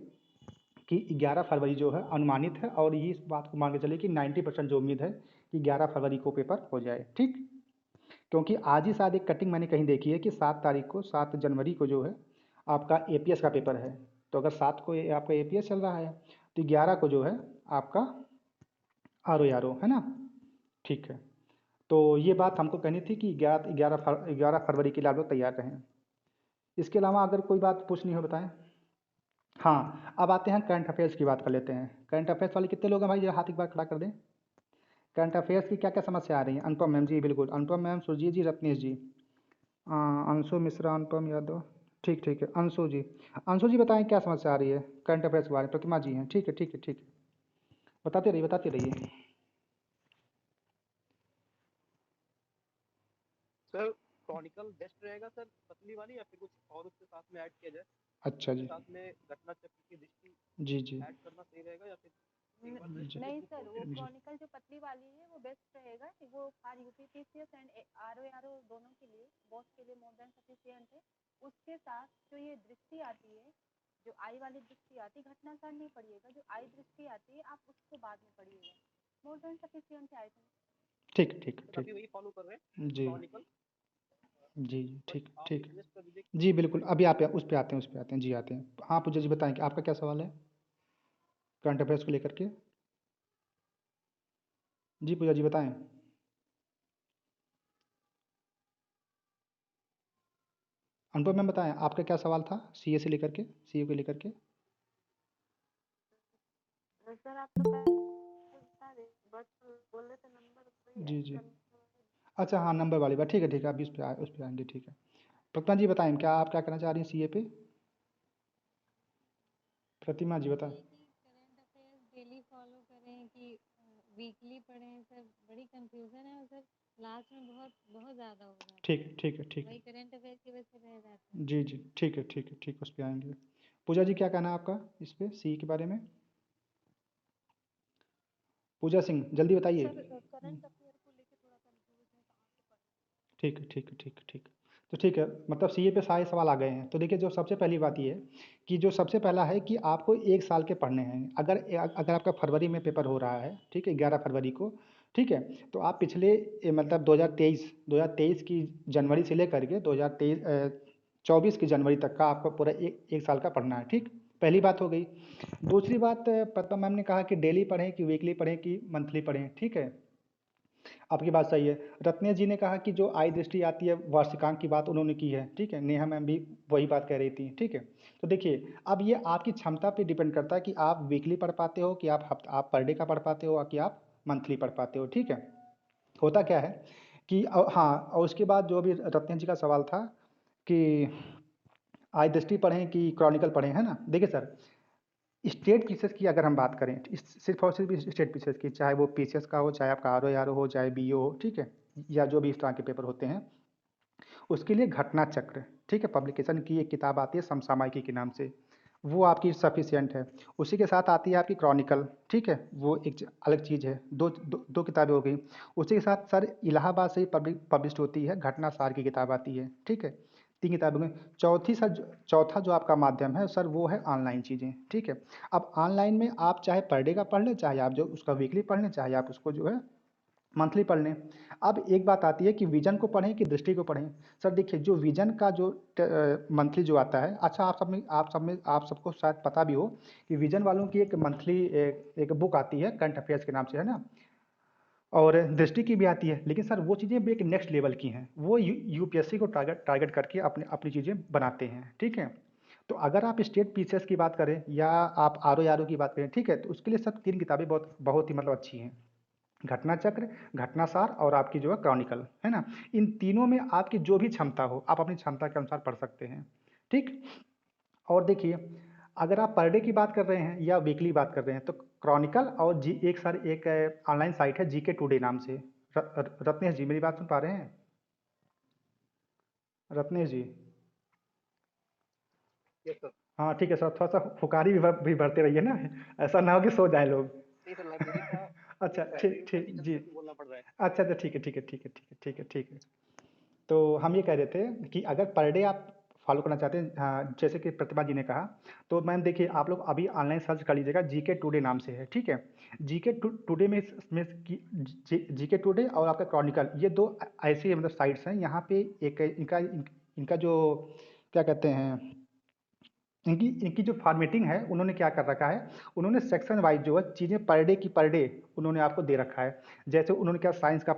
कि 11 फरवरी जो है अनुमानित है, और ये इस बात को मान के चलिए कि 90% जो उम्मीद है कि 11 फरवरी को पेपर हो जाए, ठीक? क्योंकि आज ही शायद एक कटिंग मैंने कहीं देखी है कि 7 जनवरी को जो है आपका एपीएस का पेपर है। तो अगर 7 को आपका एपीएस चल रहा है, तो 11 को जो है आपका आर है ना? ठीक है, तो ये बात हमको कहनी थी कि 11 फरवरी के लिए आप लोग तैयार रहें। इसके अलावा अगर कोई बात पूछनी हो, बताएं। हाँ, अब आते हैं करंट अफेयर्स की बात कर लेते हैं। करंट अफेयर्स वाले कितने लोग हैं भाई, जरा हाथ एक बार खड़ा कर दें। करंट अफेयर्स की क्या क्या समस्या आ रही है? अनुपम मैम जी, बिल्कुल अनुपम मैम, सुरजीत जी, रत्नेश जी, अंशु मिश्रा, अनुपम यादव, ठीक ठीक है, अंशु जी। अंशु जी बताएं क्या समस्या आ रही है करंट अफेयर्स के बारे में? प्रतिमा जी हैं, ठीक है ठीक है ठीक है, बताते रहिए बताते रहिए। सर क्रॉनिकल बेस्ट रहेगा सर, पतली वाली, या फिर कुछ और उसके साथ में ऐड किया जाए? अच्छा उसके जी, साथ में घटना चक्र की दृष्टि जी जी ऐड करना सही रहेगा, या फिर एक बार जी नहीं सर, वो जी, क्रॉनिकल जो पतली वाली है वो बेस्ट रहेगा। वो R UPPCS and R O दोनों के लिए, बोथ के लिए मोर देन सफिशिएंट है। उसके साथ जो ये दृष्टि आती है, जो आई वाली दृष्टि आती है, घटनासार नहीं पढ़िएगा, जो आई दृष्टि आती है आप उसको बाद में पढ़िएगा। मोर देन सफिशिएंट है आई थिंक। ठीक ठीक सर ठीक, अभी वही फॉलो कर रहे हैं जी क्रॉनिकल, जी जी, बट ठीक आप ठीक, सजेस्ट कर दीजिए। जी बिल्कुल, अभी आप उस पे आते हैं, उस पे आते हैं, जी आते हैं। हाँ पूजा जी बताएं कि आपका क्या सवाल है करंट अफेयर्स को लेकर के? जी पूजा जी बताएं। अनुपम मैम बताएं आपका क्या सवाल था सीए से लेकर के, सीए को लेकर के? सर आप तो बता रहे, बस बोल रहे थे नंबर वही जी ऐड जी, करना। अच्छा हाँ नंबर वाली बात, ठीक है ठीक है, अभी उस पे आएंगे, ठीक है। प्रतिमा जी बताएं क्या आप क्या कहना चाह रही हैं सीए पे? प्रतिमा जी बताएं। ये कि करंट अफेयर्स डेली फॉलो करें कि वीकली पढ़ें सर, बड़ी कंफ्यूजन है। और सर लास्ट में बहुत बहुत ज़्यादा हो जाता ठीक है, ठीक है ठीक वही है, करंट अफेयर की वजह से रह जाता है। जी जी ठीक है ठीक है ठीक है, उस पे आएंगे। पूजा जी क्या कहना है आपका इस पे सी के बारे में? पूजा सिंह जल्दी बताइए। सर करंट अफेयर को लेके थोड़ा कंफ्यूज है, कहाँ से पढ़ें। ठीक है ठीक है ठीक है ठीक है, तो ठीक है, मतलब सीए पे सारे सवाल आ गए हैं। तो देखिए जो सबसे पहली बात ये है कि जो सबसे पहला है कि आपको एक साल के पढ़ने हैं। अगर अगर आपका फरवरी में पेपर हो रहा है, ठीक है, 11 फरवरी को, ठीक है, तो आप पिछले मतलब 2023 की जनवरी से लेकर के 2024 की जनवरी तक का आपको पूरा एक साल का पढ़ना है, ठीक। पहली बात हो गई। दूसरी बात, प्रतिमा मैम ने कहा कि डेली पढ़ें कि वीकली पढ़ें कि मंथली पढ़ें, ठीक है, आपकी बात सही है। रत्नेश जी ने कहा कि जो आय दृष्टि आती है वार्षिकांक की बात उन्होंने की है, ठीक है, नेहा मैम भी वही बात कह रही थी, ठीक है। तो देखिए अब ये आपकी क्षमता पे डिपेंड करता है कि आप वीकली पढ़ पाते हो कि आप पर डे का पढ़ पाते हो कि आप मंथली पढ़ पाते हो, ठीक है। होता क्या है कि हाँ, और उसके बाद जो अभी रत्नेश जी का सवाल था कि आय दृष्टि पढ़ें कि क्रॉनिकल पढ़ें, है ना। देखिए सर, स्टेट पीसेस की अगर हम बात करें, सिर्फ और सिर्फ स्टेट पीसेस की, चाहे वो पीसीएस का हो, चाहे आपका आर ओ हो, चाहे बीओ हो, ठीक है, या जो भी इस तरह के पेपर होते हैं, उसके लिए घटना चक्र, ठीक है, पब्लिकेशन की एक किताब आती है समसामयिकी के नाम से, वो आपकी सफिशियंट है। उसी के साथ आती है आपकी क्रॉनिकल, ठीक है, वो एक अलग चीज़ है। दो किताबें हो गई। उसी के साथ सर इलाहाबाद से ही पब्लिश होती है घटना सार की किताब आती है, ठीक है, 3 किताबें हो गई। चौथा जो आपका माध्यम है सर वो है ऑनलाइन चीज़ें, ठीक है। अब ऑनलाइन में आप चाहे पर डे का पढ़ लें, चाहे आप जो उसका वीकली पढ़ लें, चाहे आप उसको जो है मंथली पढ़ लें। अब एक बात आती है कि विजन को पढ़ें कि दृष्टि को पढ़ें। सर देखिए जो विजन का जो मंथली जो आता है, अच्छा आप सबको शायद पता भी हो कि विजन वालों की एक मंथली एक बुक आती है करंट अफेयर्स के नाम से, है ना, और दृष्टि की भी आती है। लेकिन सर वो चीज़ें भी एक नेक्स्ट लेवल की हैं, वो यूपीएससी को टारगेट करके अपनी अपनी चीज़ें बनाते हैं, ठीक है। तो अगर आप स्टेट पीसीएस की बात करें या आप आर ओ की बात करें, ठीक है, तो उसके लिए सब 3 किताबें बहुत बहुत ही मतलब अच्छी हैं। घटना चक्र, घटनासार और आपकी जो है क्रॉनिकल, है ना। इन तीनों में आपकी जो भी क्षमता हो आप अपनी क्षमता के अनुसार पढ़ सकते हैं, ठीक। और देखिए अगर आप पर डे की बात कर रहे हैं या वीकली बात कर रहे हैं, तो क्रॉनिकल और जी एक ऑनलाइन साइट है जीके टुडे नाम से। रत्नेश जी मेरी बात सुन पा रहे हैं? रत्नेश जी, यस सर। हाँ ठीक है सर, थोड़ा सा फुकारी भी भरते रहिए ना, ऐसा ना हो कि सो जाए लोग। नहीं सर, लाइब्रेरी का अच्छा एक ठीक लाइब्रेरी का ठीक टीचर जी, से भी बोलना पड़ रहा है। अच्छा अच्छा ठीक है ठीक है ठीक है ठीक है ठीक है ठीक है। तो हम ये कह रहे थे कि अगर पर डे आप फॉलो करना चाहते हैं, हाँ, जैसे कि प्रतिभा जी ने कहा, तो मैम देखिए आप लोग अभी ऑनलाइन सर्च कर लीजिएगा, जीके टुडे नाम से है, ठीक है। जीके टुडे में जीके टुडे और आपका क्रॉनिकल, ये दो ऐसी मतलब साइट्स हैं। यहाँ पे एक इनका जो क्या कहते हैं, इनकी इनकी जो फॉर्मेटिंग है उन्होंने क्या कर रखा है, उन्होंने सेक्शन वाइज जो है चीज़ें पर डे की पर डे उन्होंने आपको दे रखा है। जैसे उन्होंने क्या साइंस का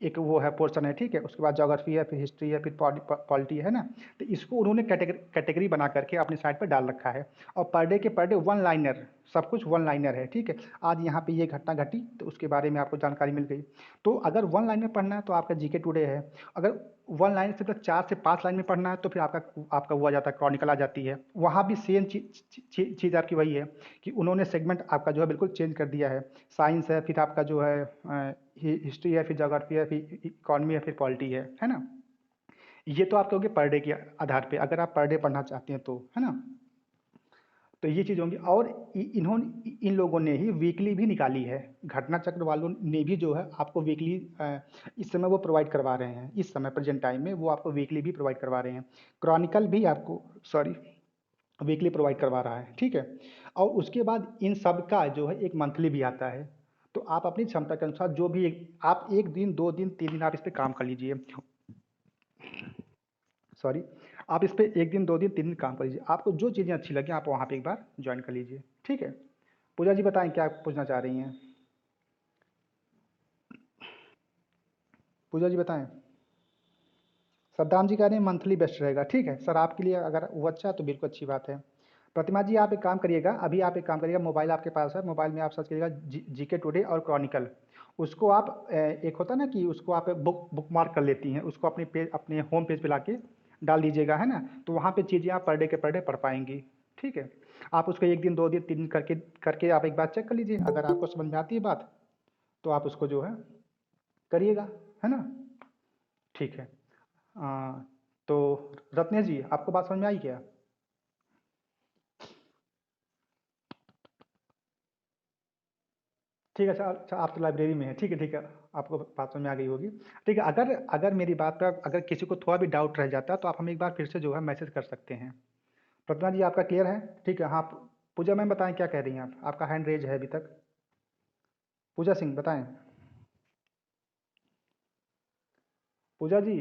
एक वो है पोर्शन है, ठीक है। उसके बाद ज्योग्राफी है, फिर हिस्ट्री है, फिर पॉलिटी है ना। तो इसको उन्होंने कैटेगरी बना करके अपनी साइट पर डाल रखा है। और पर डे के पर डे वन लाइनर, सब कुछ वन लाइनर है, ठीक है। आज यहाँ पे ये घटना घटी तो उसके बारे में आपको जानकारी मिल गई। तो अगर वन लाइनर पढ़ना है तो आपका जीके टुडे है। अगर वन लाइन से तो 4 से 5 लाइन में पढ़ना है तो फिर आपका वो आ जाता है, क्रॉनिकल आ जाती है। वहाँ भी सेम चीज़ आपकी वही है कि उन्होंने सेगमेंट आपका जो है बिल्कुल चेंज कर दिया है। साइंस है, फिर आपका जो है हिस्ट्री है, फिर ज्योग्राफी है, फिर इकॉनमी है, फिर पॉलिटी है ना। ये तो आपके होंगे पर डे के आधार पे, अगर आप पर डे पढ़ना चाहते हैं तो, है ना। तो ये चीज़ होंगी। और इन्होंने इन लोगों ने ही वीकली भी निकाली है। घटना चक्र वालों ने भी जो है आपको वीकली इस समय वो प्रोवाइड करवा रहे हैं। इस समय प्रेजेंट टाइम में वो आपको वीकली भी प्रोवाइड करवा रहे हैं। क्रॉनिकल भी आपको वीकली प्रोवाइड करवा रहा है, ठीक है। और उसके बाद इन सब का जो है एक मंथली भी आता है। तो आप अपनी क्षमता के अनुसार जो भी आप 1 दिन 2 दिन 3 दिन आप इस पे काम कर लीजिए। सॉरी, आप इस पे 1 दिन 2 दिन 3 दिन काम कर लीजिए। आपको जो चीज़ें अच्छी लगी आप वहाँ पे एक बार ज्वाइन कर लीजिए, ठीक है। पूजा जी बताएं क्या पूछना चाह रही हैं। पूजा जी बताएं। सद्दाम जी कह रहे हैं मंथली बेस्ट रहेगा, ठीक है सर। आपके लिए अगर वो अच्छा है तो बिल्कुल अच्छी बात है। प्रतिमा जी आप एक काम करिएगा, अभी आप एक काम करिएगा, मोबाइल आपके पास है, मोबाइल में आप सर्च करिएगा जीके टुडे और क्रॉनिकल। उसको आप एक होता है ना कि उसको आप बुक मार्क कर लेती हैं, उसको अपने होम पेज पे लाके डाल दीजिएगा, है ना। तो वहाँ पे चीज़ें आप पर डे के पर डे पढ़ पाएंगी, ठीक है। आप उसको 1 दिन 2 दिन 3 दिन करके करके आप एक बार चेक कर लीजिए। अगर आपको समझ में आती है बात तो आप उसको जो है करिएगा, है ना, ठीक है। तो रत्नेश जी आपको बात समझ में आई क्या। ठीक है, अच्छा आप तो लाइब्रेरी में हैं, ठीक है ठीक है। आपको बात समझ में आ गई होगी, ठीक है। अगर अगर मेरी बात पर अगर किसी को थोड़ा भी डाउट रह जाता है तो आप हमें एक बार फिर से जो है मैसेज कर सकते हैं। प्रतिमा जी आपका क्लियर है, ठीक है। हाँ, पूजा मैम बताएं क्या कह रही हैं आप, आपका हैंड रेज है अभी तक। पूजा सिंह बताएं। पूजा जी।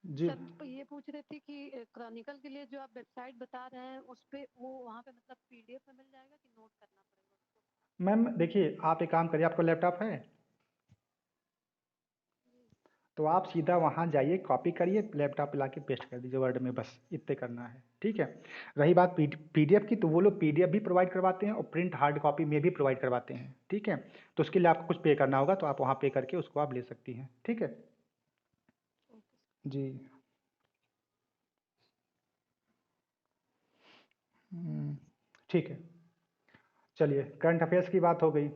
जी सर ये पूछ रहे थे कि क्रॉनिकल के लिए जो आप वेबसाइट बता रहे हैं उस पे वो वहाँ पे मतलब पीडीएफ में मिल जाएगा कि नोट करना पड़ेगा उसको। मैम देखिए, आप एक काम करिए, आपको लैपटॉप है तो आप सीधा वहाँ जाइए, कॉपी करिए, लैपटॉप पे लाके पेस्ट कर दीजिए वर्ड में, बस इतने करना है, ठीक है। रही बात पीडीएफ की, तो वो लोग पीडीएफ भी प्रोवाइड करवाते हैं और प्रिंट हार्ड कॉपी में भी प्रोवाइड करवाते हैं, ठीक है। तो उसके लिए आपको कुछ पे करना होगा, तो आप वहाँ पे करके उसको आप ले सकती हैं, ठीक है जी। ठीक है, चलिए करंट अफेयर्स की बात हो गई।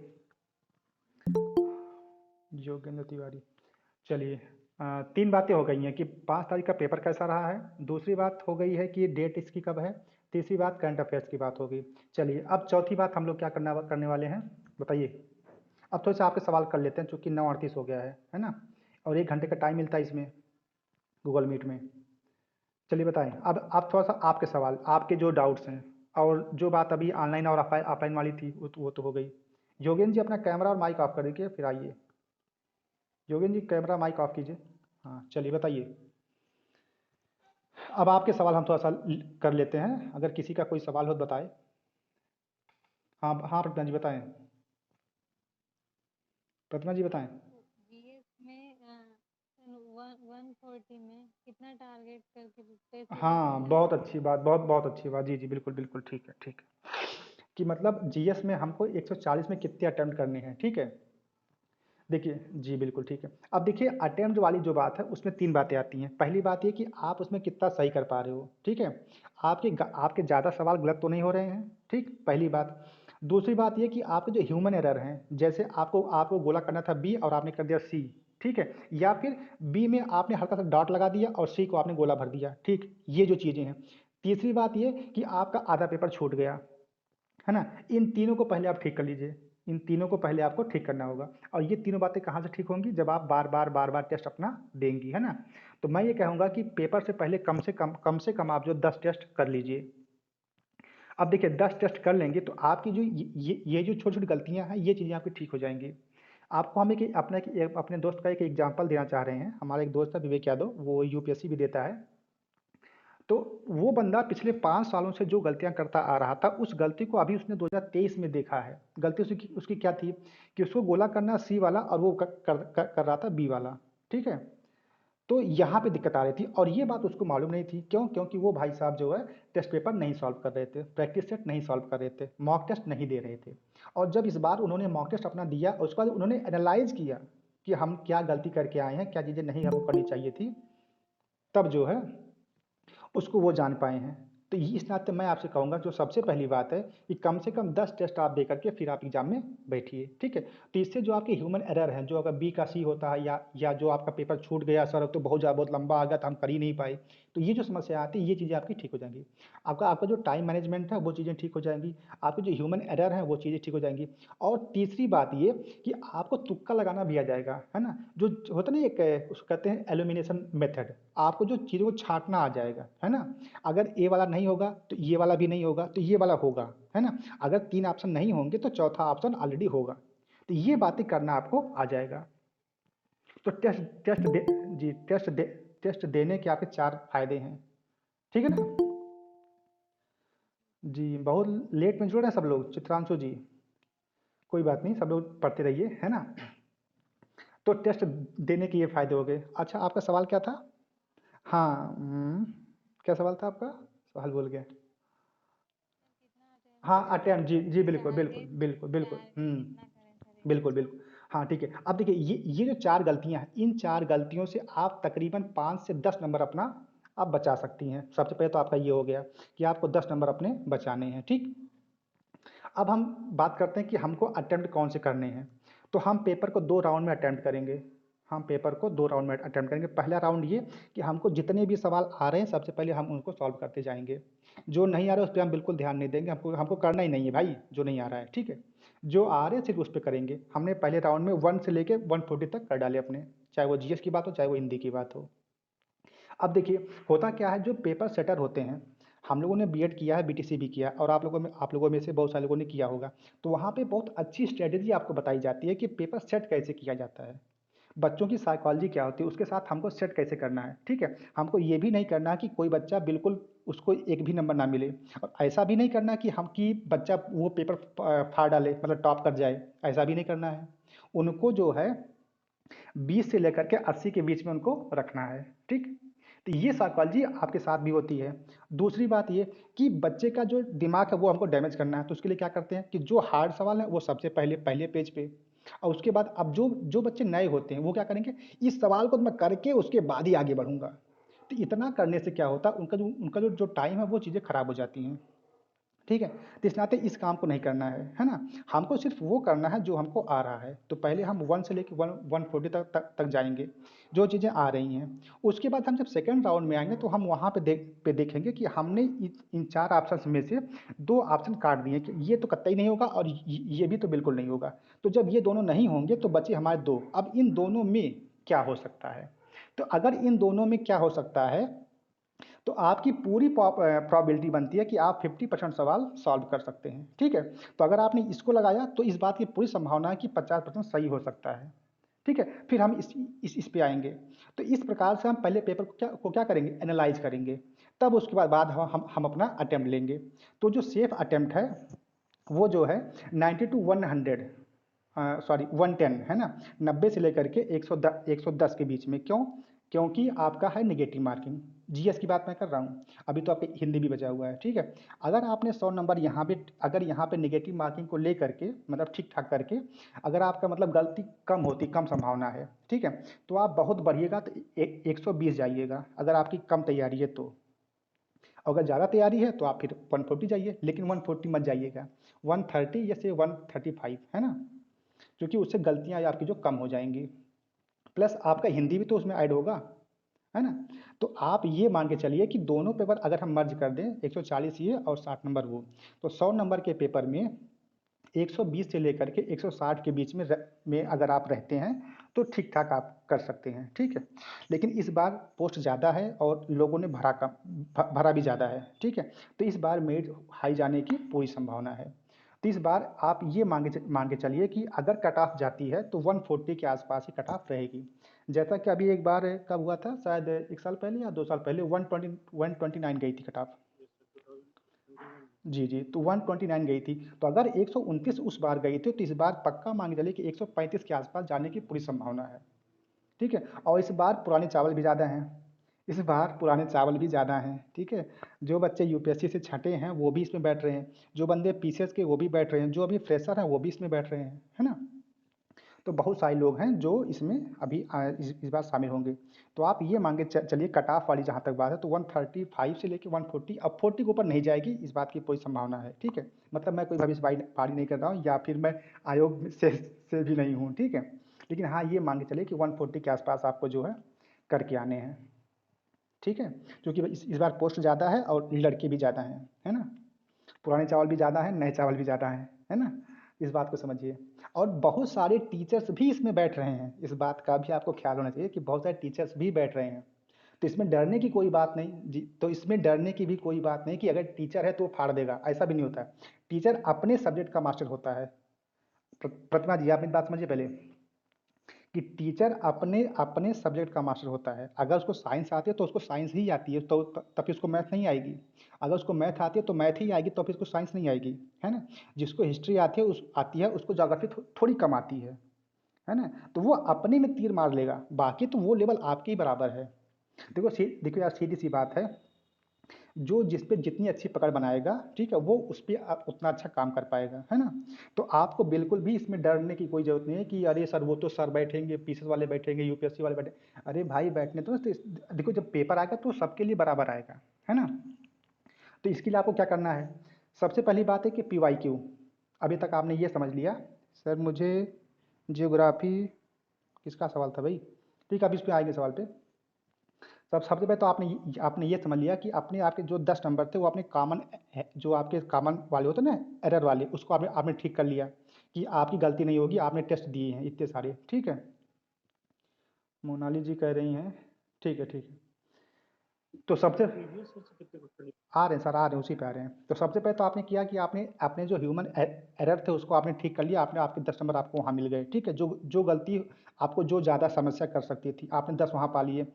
योगेंद्र तिवारी, चलिए 3 बातें हो गई हैं कि 5 तारीख का पेपर कैसा रहा है, दूसरी बात हो गई है कि डेट इसकी कब है, तीसरी बात करंट अफेयर्स की बात हो गई। चलिए अब चौथी बात हम लोग क्या करने वाले हैं बताइए। अब थोड़ा सा आपके सवाल कर लेते हैं चूँकि 9:38 हो गया है ना। और 1 घंटे का टाइम मिलता है इसमें गूगल मीट में। चलिए बताएं, अब आप थोड़ा सा आपके सवाल, आपके जो डाउट्स हैं, और जो बात अभी ऑनलाइन और ऑफलाइन वाली थी वो तो हो गई। योगेंद्र जी अपना कैमरा और माइक ऑफ कर दीजिए, फिर आइए। Yogendra ji camera mic off कीजिए। हाँ चलिए बताइए। अब आपके सवाल हम थोड़ा सा कर लेते हैं, अगर किसी का कोई सवाल हो तो बताए। हाँ हाँ प्रतिमा जी बताएं। प्रतिमा जी बताएं। जीएस में 140 में कितना टारगेट करके पैसे हाँ देते बहुत हैं। अच्छी बात, बहुत बहुत अच्छी बात, जी जी बिल्कुल बिल्कुल, ठीक है ठीक है। कि मतलब जीएस में हमको 140 में कितने अटेम्प्ट करने हैं, ठीक है। देखिए जी बिल्कुल ठीक है। अब देखिए अटेम्प्ट वाली जो बात है उसमें 3 बातें आती हैं। पहली बात ये कि आप उसमें कितना सही कर पा रहे हो, ठीक है। आपके ज़्यादा सवाल गलत तो नहीं हो रहे हैं, ठीक, पहली बात। दूसरी बात ये कि आपके जो ह्यूमन एरर हैं, जैसे आपको आपको गोला करना था बी और आपने कर दिया सी, ठीक है। या फिर बी में आपने हल्का सा डॉट लगा दिया और सी को आपने गोला भर दिया, ठीक, ये जो चीज़ें हैं। तीसरी बात ये कि आपका आधा पेपर छूट गया, है ना। इन तीनों को पहले आप ठीक कर लीजिए, इन तीनों को पहले आपको ठीक करना होगा। और ये तीनों बातें कहाँ से ठीक होंगी, जब आप बार बार टेस्ट अपना देंगी, है ना। तो मैं ये कहूँगा कि पेपर से पहले कम से कम आप जो 10 टेस्ट कर लीजिए। अब देखिए 10 टेस्ट कर लेंगे तो आपकी जो ये जो छोटी छोटी गलतियाँ हैं ये चीज़ें आपकी ठीक हो जाएंगी। आपको हम अपने दोस्त का एक एग्जाम्पल देना चाह रहे हैं। हमारा एक दोस्त है विवेक यादव, वो यूपीएससी भी देता है। तो वो बंदा पिछले 5 सालों से जो गलतियाँ करता आ रहा था, उस गलती को अभी उसने 2023 में देखा है। गलती उसकी उसकी क्या थी कि उसको गोला करना सी वाला और वो कर रहा था बी वाला, ठीक है? तो यहाँ पे दिक्कत आ रही थी और ये बात उसको मालूम नहीं थी। क्यों? क्योंकि वो भाई साहब जो है टेस्ट पेपर नहीं सॉल्व कर रहे थे, प्रैक्टिस सेट नहीं सॉल्व कर रहे थे, मॉक टेस्ट नहीं दे रहे थे। और जब इस बार उन्होंने मॉक टेस्ट अपना दिया और उसके बाद उन्होंने एनालाइज़ किया कि हम क्या गलती करके आए हैं, क्या चीज़ें नहीं हमको करनी चाहिए थी, तब जो है उसको वो जान पाए हैं। तो इस नाते मैं आपसे कहूँगा जो सबसे पहली बात है कि कम से कम 10 टेस्ट आप दे करके फिर आप एग्ज़ाम में बैठिए, ठीक है? तो इससे जो आपके ह्यूमन एरर है, जो अगर बी का सी होता है या जो आपका पेपर छूट गया सर अब तो बहुत लंबा आ गया तो हम कर ही नहीं पाए, तो ये जो समस्या आती है ये चीज़ें आपकी ठीक हो जाएँगी। आपका आपका जो टाइम मैनेजमेंट है वो चीज़ें ठीक हो जाएँगी, आपके जो ह्यूमन एरर है वो चीज़ें ठीक हो जाएँगी। और तीसरी बात ये कि आपको तुक्का लगाना भी आ जाएगा, है ना? जो होता है ना एक उसको कहते हैं एलिमिनेशन मेथड, आपको जो चीज़ों को छाँटना आ जाएगा, है ना? अगर ए वाला नहीं होगा तो ये वाला भी नहीं होगा तो ये वाला होगा, है ना? अगर 3 ऑप्शन नहीं होंगे तो चौथा ऑप्शन ऑलरेडी होगा। तो ये बातें करना आपको आ जाएगा। तो टेस्ट देने के आपके 4 फ़ायदे हैं, ठीक है ना? जी, बहुत लेट में जुड़ रहे हैं सब लोग, चित्रांशु जी। कोई बात नहीं, सब लोग पढ़ते रहिए, है ना? तो टेस्ट देने के ये फ़ायदे हो गए। अच्छा, आपका सवाल क्या था? हाँ, क्या सवाल था आपका? सवाल भूल गया। कितना हाँ, अटेम्प्ट अटेम्प्ट जी, जी, बिल्कुल, 4 बिल्कुल, डेज बिल्कुल, बिल्कुल। 4 डेज कितना करें सर एग्जाम बिल्कुल, बिल्कुल। हाँ, ठीक है। अब देखिए ये जो 4 गलतियाँ हैं, इन 4 गलतियों से आप तकरीबन 5 से 10 नंबर अपना आप बचा सकती हैं। सबसे पहले तो आपका ये हो गया कि आपको 10 नंबर अपने बचाने हैं, ठीक? अब हम बात करते हैं कि हमको अटेम्प्ट कौन से करने हैं। तो हम पेपर को 2 राउंड में अटेम्प्ट करेंगे। हम पेपर को 2 राउंड में अटेम्प्ट करेंगे। पहला राउंड ये कि हमको जितने भी सवाल आ रहे हैं सबसे पहले हम उनको सॉल्व करते जाएँगे। जो नहीं आ रहा है उस पे हम बिल्कुल ध्यान नहीं देंगे, हमको हमको करना ही नहीं है भाई, जो नहीं आ रहा है, ठीक है? जो आ रहे हैं सिर्फ़ उस पे करेंगे। हमने पहले राउंड में 1 से लेके 140 तक कर डाले अपने, चाहे वो जीएस की बात हो, चाहे वो हिंदी की बात हो। अब देखिए होता क्या है जो पेपर सेटर होते हैं, हम लोगों ने बीएड किया है, बीटीसी भी किया है और आप लोगों में से बहुत सारे लोगों ने किया होगा। तो वहाँ पे बहुत अच्छी स्ट्रैटेजी आपको बताई जाती है कि पेपर सेट कैसे किया जाता है। बच्चों की साइकोलॉजी क्या होती है, उसके साथ हमको सेट कैसे करना है, ठीक है? हमको ये भी नहीं करना कि कोई बच्चा बिल्कुल उसको एक भी नंबर ना मिले और ऐसा भी नहीं करना कि बच्चा वो पेपर फाड़ डाले मतलब टॉप कर जाए, ऐसा भी नहीं करना है। उनको जो है 20 से लेकर के 80 के बीच में उनको रखना है, ठीक? तो ये साइकोलॉजी आपके साथ भी होती है। दूसरी बात ये कि बच्चे का जो दिमाग है वो हमको डैमेज करना है, तो उसके लिए क्या करते हैं कि जो हार्ड सवाल है वो सबसे पहले पहले पेज पे और उसके बाद अब जो जो बच्चे नए होते हैं वो क्या करेंगे, इस सवाल को तो मैं करके उसके बाद ही आगे बढ़ूँगा। तो इतना करने से क्या होता है उनका जो टाइम है वो चीज़ें खराब हो जाती हैं। ठीक है? तो इस नाते इस काम को नहीं करना है ना? हमको सिर्फ़ वो करना है जो हमको आ रहा है। तो पहले हम 1 से लेके 140 तक जाएँगे, जो चीज़ें आ रही हैं। उसके बाद हम जब सेकंड राउंड में आएँगे तो हम वहाँ पे देखेंगे कि हमने इन 4 ऑप्शंस में से 2 ऑप्शन काट दिए कि ये तो कतई नहीं होगा और ये भी तो बिल्कुल नहीं होगा। तो जब ये दोनों नहीं होंगे तो बचे हमारे 2। अब इन दोनों में क्या हो सकता है? तो अगर इन दोनों में क्या हो सकता है तो आपकी पूरी प्रोबेबिलिटी बनती है कि आप 50% सवाल सॉल्व कर सकते हैं, ठीक है? तो अगर आपने इसको लगाया तो इस बात की पूरी संभावना है कि 50% सही हो सकता है, ठीक है? फिर हम इस पे आएँगे। तो इस प्रकार से हम पहले पेपर को क्या करेंगे? एनालाइज़ करेंगे। तब उसके बाद हम अपना अटेम्प्ट लेंगे। तो जो सेफ अटेम्प्ट है, वो जो है 90 टू 100 सॉरी 110 है ना? 90 से लेकर के 110 के बीच में। क्यों? क्योंकि आपका है नेगेटिव मार्किंग। जीएस की बात मैं कर रहा हूँ। अभी तो आपके हिंदी भी बचा हुआ है, ठीक है? अगर आपने 100 नंबर यहाँ पे नेगेटिव मार्किंग को ले करके मतलब ठीक-ठाक करके अगर आपका मतलब गलती कम होती, कम संभावना है, ठीक है? तो आप बहुत बढ़िएगा तो 120 जाइएगा, अगर आपकी कम तैयारी है तो। अगर ज़्यादा तैयारी है तो आप फिर 140 जाइए, लेकिन 140 मत जाइएगा। 130 या से 135 है ना? क्योंकि उससे गलतियाँ आपकी जो कम हो जाएँगी। प्लस आपका हिंदी भी तो उसमें ऐड होगा, है ना? तो आप ये मान के चलिए कि दोनों पेपर अगर हम मर्ज कर दें 140 ये और 60 नंबर वो, तो 100 नंबर के पेपर में 120 से लेकर के 160 के बीच में अगर आप रहते हैं तो ठीक-ठाक आप कर सकते हैं, ठीक है? लेकिन इस बार पोस्ट ज़्यादा है और लोगों ने भरा भी ज़्यादा है, ठीक है? तो इस बार मेरिट हाई जाने की पूरी संभावना है। तो इस बार आप ये मान के चलिए कि अगर कट ऑफ जाती है तो 140 के आसपास ही कट ऑफ रहेगी। जैसा कि अभी एक बार कब हुआ था, शायद 1 साल पहले या 2 साल पहले 129 गई थी कट ऑफ। जी जी, तो 129 गई थी। तो अगर 129 उस बार गई थी तो इस बार पक्का मान के चलिए कि 135 के आसपास जाने की पूरी संभावना है। ठीक है, और इस बार पुराने चावल भी ज़्यादा हैं, इस बार पुराने चावल भी ज़्यादा हैं। ठीक है, जो बच्चे यूपीएससी से छँटे हैं वो भी इसमें बैठ रहे हैं, जो बंदे पीसीएस के वो भी बैठ रहे हैं, जो अभी फ्रेशर हैं वो भी इसमें बैठ रहे हैं, है ना। तो बहुत सारे लोग हैं जो इसमें अभी इस बार शामिल होंगे। तो आप ये मान के चलिए कट ऑफ वाली जहाँ तक बात है तो 135 से लेके 140, अब 40 के ऊपर नहीं जाएगी, इस बात की कोई संभावना है। ठीक है, मतलब मैं कोई भविष्यवाणी नहीं कर रहा हूँ या फिर मैं आयोग से भी नहीं हूँ। ठीक है, लेकिन हाँ ये मान के चलिए कि 140 के आसपास आपको जो है करके आने हैं। ठीक है, क्योंकि इस बार पोस्ट ज़्यादा है और लड़के भी ज़्यादा हैं, है ना। पुराने चावल भी ज़्यादा हैं, नए चावल भी ज़्यादा हैं, है ना। इस बात को समझिए। और बहुत सारे टीचर्स भी इसमें बैठ रहे हैं, इस बात का भी आपको ख्याल होना चाहिए कि बहुत सारे टीचर्स भी बैठ रहे हैं। तो इसमें डरने की कोई बात नहीं जी, तो इसमें डरने की भी कोई बात नहीं कि अगर टीचर है तो वो फाड़ देगा, ऐसा भी नहीं होता है। टीचर अपने सब्जेक्ट का मास्टर होता है। प्रतिमा जी, आप मेरी बात समझिए पहले कि टीचर अपने अपने सब्जेक्ट का मास्टर होता है। अगर उसको साइंस आती है तो उसको साइंस ही आती है, तो तब फिर उसको मैथ नहीं आएगी। अगर उसको मैथ आती है तो मैथ ही आएगी, तो फिर उसको साइंस नहीं आएगी, है ना। जिसको हिस्ट्री आती है उसको ज्योग्राफी थोड़ी कम आती है ना। तो वो अपने में तीर मार लेगा, बाकी तो वो लेवल आपके ही बराबर है। देखो यार, सीधी सी बात है, जो जिस पे जितनी अच्छी पकड़ बनाएगा, ठीक है, वो उस पर उतना अच्छा काम कर पाएगा, है ना। तो आपको बिल्कुल भी इसमें डरने की कोई ज़रूरत नहीं है कि अरे सर वो तो सर बैठेंगे, पीसीएस वाले बैठेंगे, यूपीएससी वाले बैठे। अरे भाई बैठने तो देखो जब पेपर आएगा तो सबके लिए बराबर आएगा, है ना। तो इसके लिए आपको क्या करना है, सबसे पहली बात है कि PYQ। अभी तक आपने ये समझ लिया सर मुझे जियोग्राफी किसका सवाल था भाई। ठीक है, अब इस पे आएंगे सवाल पे। सबसे पहले तो आपने ये समझ लिया कि अपने आपके जो 10 नंबर थे वो अपने कॉमन, जो आपके कॉमन वाले होते हैं ना, एरर वाले, उसको आपने आपने ठीक कर लिया कि आपकी गलती नहीं होगी, आपने टेस्ट दिए हैं इतने सारे। ठीक है, मोनाली जी कह रही हैं, ठीक है ठीक है। तो सबसे आ रहे हैं सर, आ रहे हैं, उसी पे आ रहे हैं। तो सबसे पहले तो आपने किया कि आपने अपने जो ह्यूमन एरर थे उसको आपने ठीक कर लिया, आपने आपके 10 नंबर आपको वहाँ मिल गए। ठीक है, जो जो गलती आपको जो ज़्यादा समस्या कर सकती थी आपने 10 वहाँ पा लिए।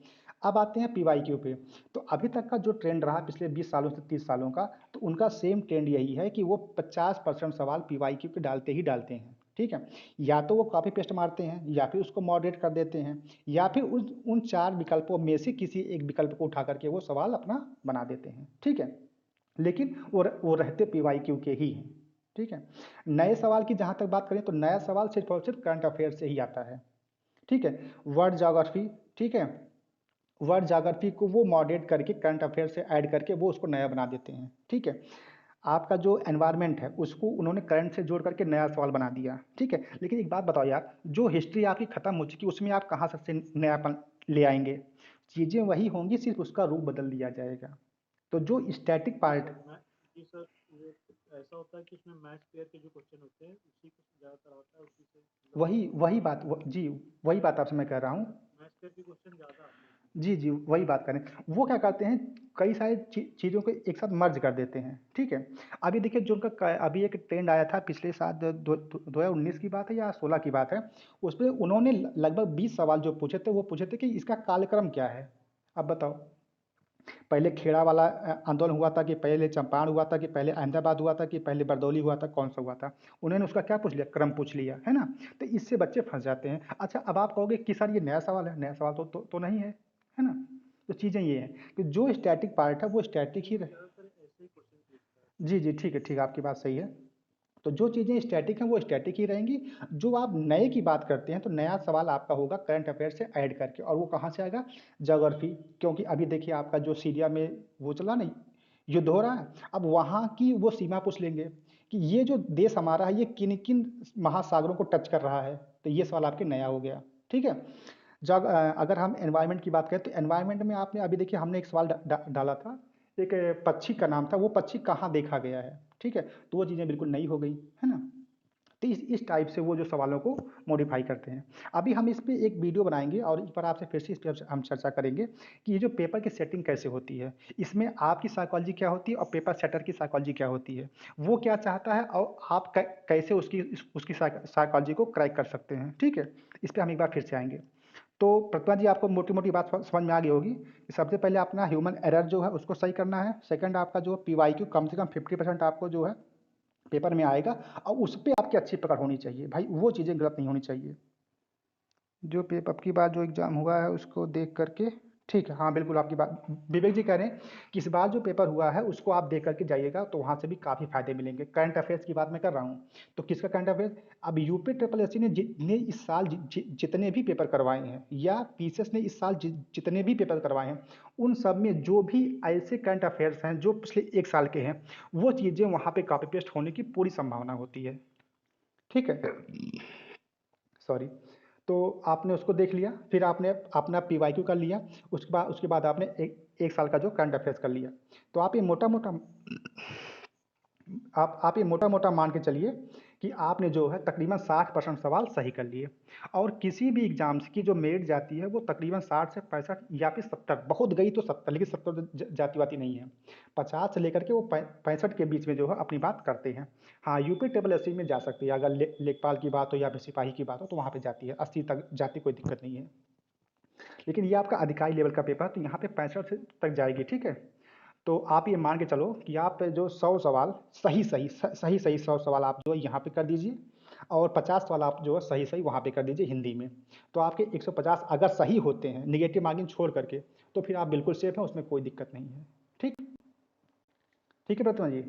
अब आते हैं PYQ पे। तो अभी तक का जो ट्रेंड रहा पिछले 20 सालों से 30 सालों का, तो उनका सेम ट्रेंड यही है कि वो 50% सवाल PYQ के डालते ही डालते हैं। ठीक है, या तो वो कॉपी पेस्ट मारते हैं, या फिर उसको मॉडरेट कर देते हैं, या फिर उन 4 विकल्पों में से किसी एक विकल्प को उठा करके वो सवाल अपना बना देते हैं। ठीक है, लेकिन वो रहते PYQ के ही हैं। ठीक है, नए सवाल की जहाँ तक बात करें तो नया सवाल सिर्फ और सिर्फ करंट अफेयर से ही आता है। ठीक है, वर्ड ज्योग्राफी, ठीक है, वर्ड ज्योग्राफी को वो मॉडरेट करके करंट अफेयर से ऐड करके वो उसको नया बना देते हैं। ठीक है, आपका जो एनवायरनमेंट है उसको उन्होंने करंट से जोड़ करके नया सवाल बना दिया। ठीक है, लेकिन एक बात बताओ यार, जो हिस्ट्री आपकी खत्म हो चुकी उसमें आप कहाँ से नयापन ले आएंगे। चीज़ें वही होंगी, सिर्फ उसका रूप बदल दिया जाएगा। तो जो स्टैटिक पार्ट, जी सर, वो ऐसा होता है कि इसमें मैथ्स पेयर के जो क्वेश्चन होते हैं उसी को ज़्यादातर आता है, उसी से वही बात जी, वही बात आपसे मैं कह रहा हूँ। मैथ्स पेयर के क्वेश्चन ज़्यादा आते हैं। जी जी, वही बात करें। वो क्या करते हैं, कई सारी चीज़ों को एक साथ मर्ज कर देते हैं। ठीक है, अभी देखिए जो उनका अभी एक ट्रेंड आया था पिछले साल 2019 की बात है या 16 की बात है, उस पर उन्होंने लगभग 20 सवाल जो पूछे थे वो पूछे थे कि इसका कालक्रम क्या है। अब बताओ, पहले खेड़ा वाला आंदोलन हुआ था कि पहले चंपारण हुआ था कि पहले अहमदाबाद हुआ था कि पहले बरदौली हुआ था, कौन सा हुआ था। उन्होंने उसका क्या पूछ लिया, क्रम पूछ लिया, है ना। तो इससे बच्चे फंस जाते हैं। अच्छा, अब आप कहोगे कि सर ये नया सवाल है, नया सवाल तो नहीं है ना। तो चीज़ें ये हैं कि जो स्टैटिक पार्ट है वो स्टैटिक ही रहे। ज़्यादातर ऐसे ही क्वेश्चन पूछता है। जी जी, ठीक है ठीक है, आपकी बात सही है। तो जो चीज़ें स्टैटिक हैं वो स्टैटिक ही रहेंगी। जो आप नए की बात करते हैं तो नया सवाल आपका होगा करंट अफेयर से ऐड करके, और वो कहाँ से आएगा, ज्योग्राफी। क्योंकि अभी देखिए आपका जो सीरिया में वो चला नहीं, युद्ध हो रहा है, अब वहाँ की वो सीमा पूछ लेंगे कि ये जो देश हमारा है ये किन किन महासागरों को टच कर रहा है, तो ये सवाल आपके नया हो गया। ठीक है, जब अगर हम एनवायरनमेंट की बात करें तो एनवायरनमेंट में आपने अभी देखिए हमने एक सवाल डाला था, एक पक्षी का नाम था, वो पक्षी कहाँ देखा गया है। ठीक है, तो वो चीज़ें बिल्कुल नई हो गई, है ना। तो तो इस टाइप से वो जो सवालों को मॉडिफाई करते हैं। अभी हम इस पे एक वीडियो बनाएंगे और इस पर आपसे फिर से इस पर हम चर्चा करेंगे कि ये जो पेपर की सेटिंग कैसे होती है, इसमें आपकी साइकोलॉजी क्या होती है और पेपर सेटर की साइकोलॉजी क्या होती है, वो क्या चाहता है और आप कैसे उसकी साइकोलॉजी को क्रैक कर सकते हैं। ठीक है, इस पर हम एक बार फिर से आएंगे। तो प्रतिभा जी, आपको मोटी मोटी बात समझ में आ गई होगी कि सबसे पहले अपना ह्यूमन एरर जो है उसको सही करना है। सेकंड, आपका जो PYQ कम से कम 50% आपको जो है पेपर में आएगा और उस पर आपकी अच्छी पकड़ होनी चाहिए भाई, वो चीज़ें गलत नहीं होनी चाहिए। जो पेपर अब की बार जो एग्ज़ाम हुआ है उसको देख करके, ठीक है, हाँ बिल्कुल आपकी बात विवेक जी कह रहे हैं कि इस बार जो पेपर हुआ है उसको आप देख करके जाइएगा तो वहाँ से भी काफ़ी फायदे मिलेंगे। करंट अफेयर्स की बात मैं कर रहा हूँ, तो किसका करंट अफेयर्स? अब UP SSC ने इस साल जितने भी पेपर करवाए हैं या PCS ने इस साल जितने भी पेपर करवाए हैं, उन सब में जो भी ऐसे करंट अफेयर्स हैं जो पिछले 1 साल के हैं, वो चीज़ें वहाँ पे कॉपी पेस्ट होने की पूरी संभावना होती है। ठीक है, सॉरी। तो आपने उसको देख लिया, फिर आपने अपना PYQ कर लिया, उसके बाद आपने एक साल का जो करंट अफेयर्स कर लिया। तो आप ये मोटा मोटा आप ये मोटा मोटा मान के चलिए कि आपने जो है तकरीबन 60% सवाल सही कर लिए। और किसी भी एग्जाम्स की जो मेरिट जाती है वो तकरीबन 60 से 65 या फिर 70, बहुत गई तो 70, लेकिन 70 जाती वाती नहीं है। 50 से लेकर के वो 65 के बीच में जो है अपनी बात करते हैं। हाँ, UP SSC में जा सकती है, अगर लेखपाल की बात हो या फिर सिपाही की बात हो तो वहाँ पे जाती है, 80 तक जाती, कोई दिक्कत नहीं है। लेकिन ये आपका अधिकारी लेवल का पेपर है तो यहाँ पे 65 तक जाएगी। ठीक है, तो आप ये मान के चलो कि आप जो 100 सवाल सही 100 सवाल आप जो है यहाँ पे कर दीजिए और 50 सवाल आप जो है सही वहाँ पे कर दीजिए हिंदी में। तो आपके 150 अगर सही होते हैं निगेटिव मार्किंग छोड़ करके, तो फिर आप बिल्कुल सेफ हैं, उसमें कोई दिक्कत नहीं है। ठीक, ठीक है प्रतिमा जी,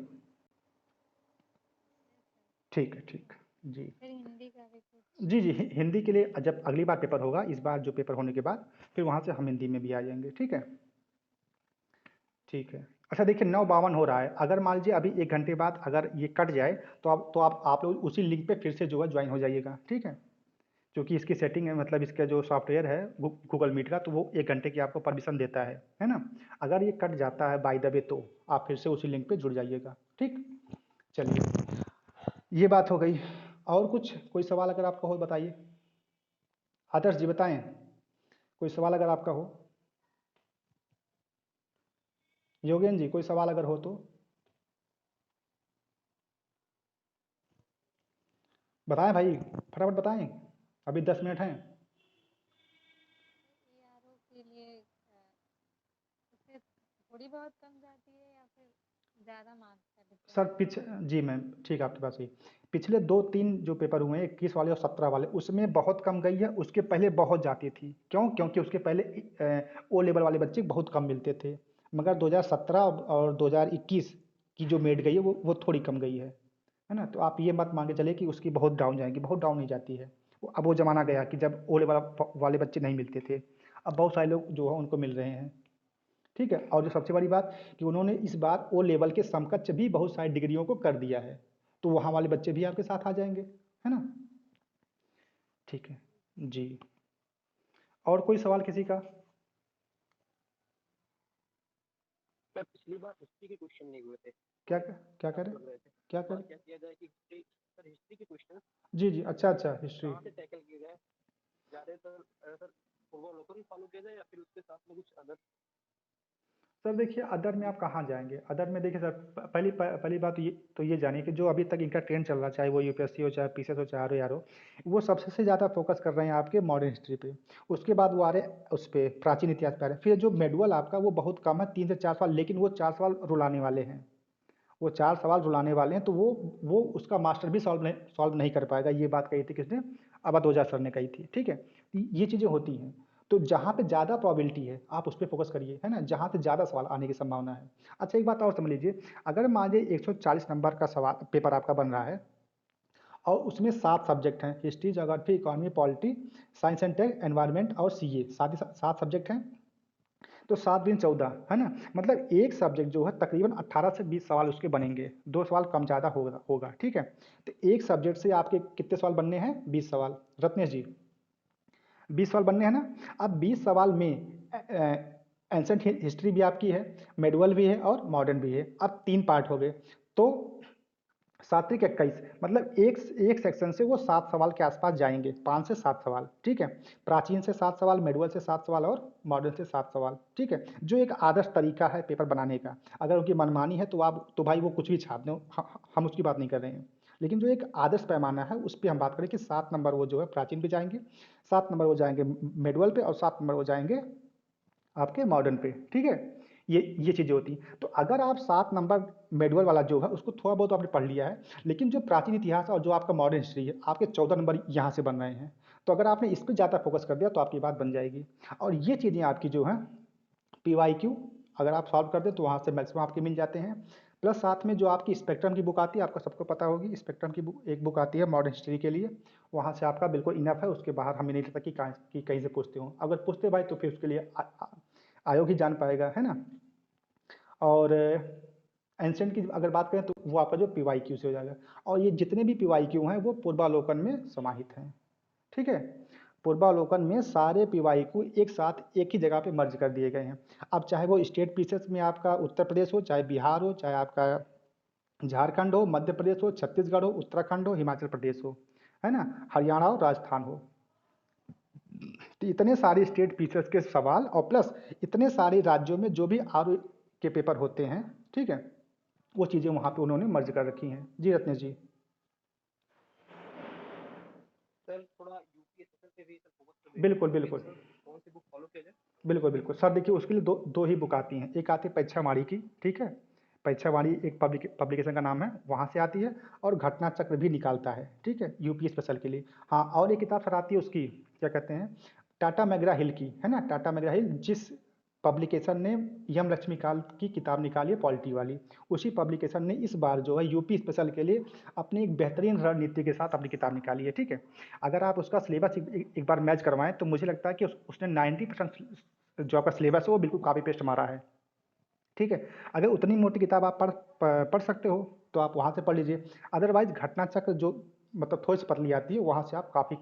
ठीक है, ठीक जी। फिर हिंदी का भी कुछ। जी हिंदी के लिए जब अगली बार पेपर होगा, इस बार जो पेपर होने के बाद फिर वहाँ से हम हिंदी में भी आ जाएंगे। ठीक है, ठीक है। अच्छा देखिए, 9:52 हो रहा है, अगर मान लीजिए अभी 1 घंटे बाद अगर ये कट जाए तो आप लोग उसी लिंक पे फिर से जो है ज्वाइन हो जाइएगा। ठीक है, क्योंकि इसकी सेटिंग है, मतलब इसका जो सॉफ्टवेयर है गूगल मीट का, तो वो 1 घंटे की आपको परमिशन देता है ना। अगर ये कट जाता है बाय द वे तो आप फिर से उसी लिंक पे जुड़ जाइएगा। ठीक, चलिए ये बात हो गई। और कुछ कोई सवाल अगर आपका हो बताइए। आदर्श जी बताएं, कोई सवाल अगर आपका हो। योगेन जी, कोई सवाल अगर हो तो बताएं भाई, फटाफट बताएं, अभी 10 मिनट हैं। ARO के लिए उससे थोड़ी बहुत कम जाती है या फिर ज़्यादा मार्क्स का सर डिफरेंस? जी मैम, ठीक है आपके पास ही पिछले 2-3 जो पेपर हुए हैं, 21 वाले और 17 वाले, उसमें बहुत कम गई है। उसके पहले बहुत जाती थी, क्यों? क्योंकि उसके पहले O लेवल वाले बच्चे बहुत कम मिलते थे। मगर 2017 और 2021 की जो मेरिट गई है वो थोड़ी कम गई है ना। तो आप ये मत मान के चलिए कि उसकी बहुत डाउन जाएगी, बहुत डाउन नहीं जाती है। अब वो ज़माना गया कि जब O लेवल वाले बच्चे नहीं मिलते थे, अब बहुत सारे लोग जो है उनको मिल रहे हैं। ठीक है, और जो सबसे बड़ी बात कि उन्होंने इस बार O लेवल के समकक्ष भी बहुत सारी डिग्रियों को कर दिया है, तो वहाँ वाले बच्चे भी आपके साथ आ जाएंगे, है ना। ठीक है जी, और कोई सवाल किसी का? सर पिछली बार हिस्ट्री के क्वेश्चन नहीं हुए थे, क्या क्या कह रहे लग रहे थे। क्या और कह क्या किया जाए कि हिस्ट्री, सर हिस्ट्री के क्वेश्चन जी, अच्छा हिस्ट्री। कहाँ से टैकल किए जाए, ज़्यादातर सर पूर्वावलोकन फॉलो किया जाए या फिर उसके साथ में कुछ अदर? सर देखिए, अदर में आप कहाँ जाएंगे? अदर में देखिए सर, पहली बात तो ये जानिए कि जो अभी तक इनका ट्रेंड चल रहा है, चाहे वो UPSC हो, चाहे PCS हो, चाहे RO, वो सबसे से ज़्यादा फोकस कर रहे हैं आपके मॉडर्न हिस्ट्री पे। उसके बाद वो आ रहे उस पे प्राचीन इतिहास पे आ रहे हैं। फिर जो मेडुअल आपका वो बहुत कम है, 3 से 4 सवाल, लेकिन वो 4 सवाल रुलाने वाले हैं। वो 4 सवाल रुलाने वाले हैं, तो वो उसका मास्टर भी सॉल्व नहीं कर पाएगा। ये बात कही थी किसने? अवध ओझा सर ने कही थी। ठीक है, तो ये चीज़ें होती हैं। तो जहाँ पे ज़्यादा प्रोबेबिलिटी है आप उस पर फोकस करिए, है ना, जहाँ से ज़्यादा सवाल आने की संभावना है। अच्छा एक बात और समझ लीजिए, अगर मान लीजिए 140 नंबर का सवाल पेपर आपका बन रहा है और उसमें 7 सब्जेक्ट हैं, history, geography, economy, polity, science and tech, environment और CA, 7 सब्जेक्ट हैं, तो 7 दिन 14, है ना। मतलब एक सब्जेक्ट जो है तकरीबन 18 से 20 सवाल उसके बनेंगे, 2 सवाल कम ज़्यादा होगा। ठीक है, तो एक सब्जेक्ट से आपके कितने सवाल बनने हैं? 20 सवाल, रत्नेश जी 20 सवाल बनने हैं ना। अब 20 सवाल में एंशंट हिस्ट्री भी आपकी है, मेडुअल भी है और मॉडर्न भी है। अब 3 पार्ट हो गए, तो सात्विक 21 मतलब एक सेक्शन से वो 7 सवाल के आसपास जाएंगे, 5 से 7 सवाल, ठीक है। प्राचीन से 7 सवाल, मेडुअल से 7 सवाल और मॉडर्न से 7 सवाल, ठीक है। जो एक आदर्श तरीका है पेपर बनाने का। अगर उनकी मनमानी है तो भाई वो कुछ भी छाप दें, हम उसकी बात नहीं कर रहे हैं। लेकिन जो एक आदर्श पैमाना है उस पर हम बात करें कि 7 नंबर वो जो है प्राचीन पे जाएंगे, 7 नंबर वो जाएंगे मेडुअल पे और 7 नंबर वो जाएंगे आपके मॉडर्न पे, ठीक है। ये चीज़ें होती हैं। तो अगर आप 7 नंबर मेडुअल वाला जो है उसको थोड़ा बहुत आपने पढ़ लिया है, लेकिन जो प्राचीन इतिहास है और जो आपका मॉडर्न हिस्ट्री है, आपके 14 नंबर यहाँ से बन रहे हैं। तो अगर आपने इस पे ज़्यादा फोकस कर दिया तो आपकी बात बन जाएगी। और ये चीज़ें आपकी जो हैं PYQ अगर आप सॉल्व कर दें तो वहाँ से मैक्सिमम आपके मिल जाते हैं। प्लस साथ में जो आपकी स्पेक्ट्रम की बुक आती है, आपको सबको पता होगी, स्पेक्ट्रम की बुक एक बुक आती है मॉडर्न हिस्ट्री के लिए, वहाँ से आपका बिल्कुल इनफ है। उसके बाहर हमें नहीं लगता कि कहीं से पूछते हो। अगर पूछते भाई तो फिर उसके लिए आयोग ही जान पाएगा, है ना। और एंशेंट की अगर बात करें तो वो आपका जो PYQ से हो जाएगा। और ये जितने भी PYQ हैं वो पूर्वालोकन में समाहित हैं, ठीक है। पूर्वालोकन में सारे PYQ एक साथ एक ही जगह पे मर्ज कर दिए गए हैं। अब चाहे वो स्टेट पीसेस में आपका उत्तर प्रदेश हो, चाहे बिहार हो, चाहे आपका झारखंड हो, मध्य प्रदेश हो, छत्तीसगढ़ हो, उत्तराखंड हो, हिमाचल प्रदेश हो, है ना, हरियाणा हो, राजस्थान हो। तो इतने सारे स्टेट पीसेस के सवाल और प्लस इतने सारे राज्यों में जो भी आर के पेपर होते हैं, ठीक है, वो चीज़ें वहाँ पे उन्होंने मर्ज कर रखी हैं। जी रत्नेश जी। सर थोड़ा यूपीएससी पे भी सर फोकस कर बिल्कुल बिल्कुल कौन सी बुक फॉलो किया जाए? बिल्कुल बिल्कुल सर, देखिए उसके लिए दो ही बुक आती हैं। एक आती है परीक्षावाणी की, ठीक है, परीक्षावाणी एक पब्लिकेशन का नाम है, वहाँ से आती है। और घटना चक्र भी निकालता है, ठीक है, यूपी स्पेशल के लिए। हाँ, और एक किताब सर आती है उसकी, क्या कहते हैं, टाटा मैगरा हिल की, है ना, टाटा मैगरा हिल, जिस पब्लिकेशन ने यम लक्ष्मीकांत की किताब निकाली है पॉलिटी वाली, उसी पब्लिकेशन ने इस बार जो है यूपी स्पेशल के लिए अपनी एक बेहतरीन रणनीति के साथ अपनी किताब निकाली है, ठीक है। अगर आप उसका सिलेबस एक बार मैच करवाएं तो मुझे लगता है कि उसने 90% जो आपका सिलेबस है वो बिल्कुल कॉपी पेस्ट मारा है, ठीक है। अगर उतनी मोटी किताब आप पढ़ सकते हो तो आप वहाँ से पढ़ लीजिए। अदरवाइज घटना चक्र जो मतलब थोड़ी सी पतली आती है, वहाँ से आप काफ़ी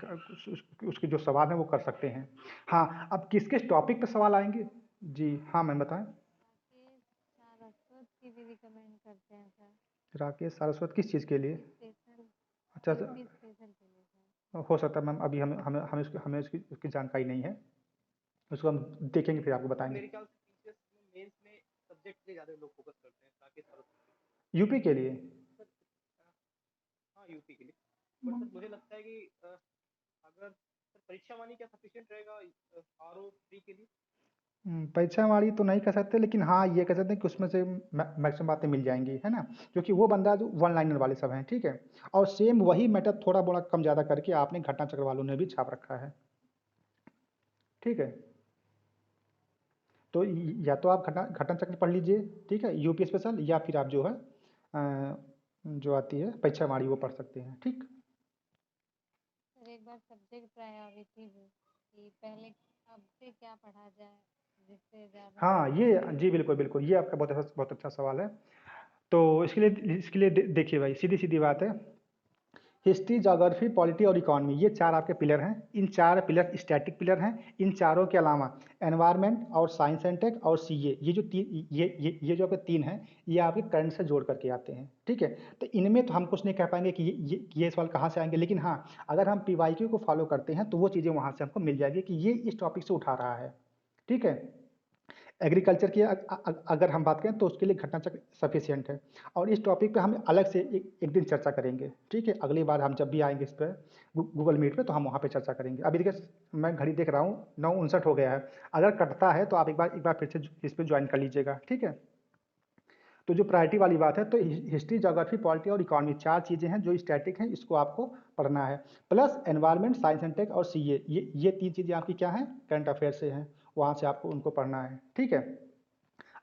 उसके जो सवाल हैं वो कर सकते हैं। हाँ, अब किस किस टॉपिक पे सवाल आएंगे? जी हाँ मैम बताएं। राकेश सारस्वत की भी रिकमेंड करते हैं सर, राकेश सारस्वत किस चीज़ के लिए? स्पेशल अच्छा यूपी स्पेशल के लिए सर। हो सकता है मैम, अभी हमें उसकी जानकारी नहीं है। उसको हम देखेंगे फिर आपको बताएंगे। मेरे ख्याल से टीचर्स में मेंस में सब्जेक्ट पे ज़्यादा लोग फोकस करते हैं ताकि यूपी के लिए? सर हाँ यूपी के लिए। बट सर मुझे लगता है कि अगर सर परीक्षावाणी क्या सफिशिएंट रहेगा RO3 के लिए? परीक्षावाणी तो नहीं कह सकते, लेकिन हाँ ये कह सकते हैं कि उसमें से मैक्सिमम बातें मिल जाएंगी, है ना, क्योंकि वो बंदा जो वन लाइनर वाले सब हैं, ठीक है। और सेम वही मैटर थोड़ा बड़ा कम ज़्यादा करके आपने घटना चक्र वालों ने भी छाप रखा है, ठीक है। तो या तो आप घटना चक्र पढ़ लीजिए, ठीक है, यूपी स्पेशल, या फिर आप जो है जो आती है परीक्षावाणी वो पढ़ सकते हैं, ठीक। सर एक बार सब्जेक्ट प्रायोरिटी हो कि पहले अब से क्या पढ़ा जाए जिससे ज़्यादा। हाँ ये जी बिल्कुल बिल्कुल, ये आपका बहुत अच्छा सवाल है। तो इसके लिए देखिए भाई, सीधी सीधी बात है, हिस्ट्री, ज्योग्राफी, पॉलिटी और इकोनॉमी, ये चार आपके पिलर हैं। इन चार पिलर स्टैटिक पिलर हैं। इन चारों के अलावा एनवायरनमेंट और साइंस एंड टेक और सीए, ये जो तीन ये जो आपके तीन हैं, ये आपके करंट से जोड़ करके आते हैं, ठीक है। तो इनमें तो हम कुछ नहीं कह पाएंगे कि ये सवाल कहाँ से आएंगे, लेकिन हाँ अगर हम PYQ को फॉलो करते हैं तो वो चीज़ें वहाँ से हमको मिल जाएगी कि ये इस टॉपिक से उठा रहा है, ठीक है। एग्रीकल्चर की अगर हम बात करें तो उसके लिए घटना चक्र सफिशियंट है। और इस टॉपिक पे हम अलग से एक दिन चर्चा करेंगे, ठीक है। अगली बार हम जब भी आएंगे इस पर गूगल मीट पे तो हम वहाँ पे चर्चा करेंगे। अभी देखिए मैं घड़ी देख रहा हूँ 9:59 हो गया है। अगर कटता है तो आप एक बार फिर से इस पर ज्वाइन कर लीजिएगा, ठीक है। तो जो प्रायोरिटी वाली बात है, तो हिस्ट्री, ज्योग्राफी, पॉलिटी और इकोनॉमी चार चीज़ें हैं जो स्टैटिक हैं, इसको आपको पढ़ना है। Plus environment, science and tech और सीए, ये तीन चीज़ें आपकी क्या हैं, करंट अफेयर से हैं, वहाँ से आपको उनको पढ़ना है, ठीक है।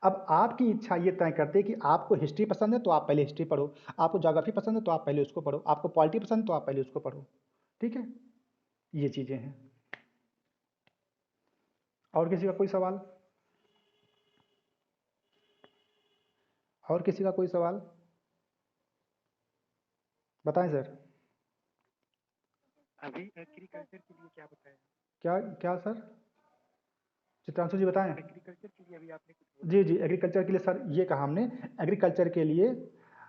अब आपकी इच्छा ये तय करती है कि आपको हिस्ट्री पसंद है तो आप पहले हिस्ट्री पढ़ो, आपको ज्योग्राफी पसंद है तो आप पहले उसको पढ़ो, आपको पॉलिटी पसंद है तो आप पहले उसको पढ़ो, ठीक है। ये चीज़ें हैं। और किसी का कोई सवाल? और किसी का कोई सवाल बताएं सर। अभी एग्रीकल्चर के लिए क्या बताया? क्या क्या सर? चित्रांशु जी बताएं। एग्रीकल्चर के लिए अभी आपने कुछ बोला? जी जी, एग्रीकल्चर के लिए सर ये कहा हमने, एग्रीकल्चर के लिए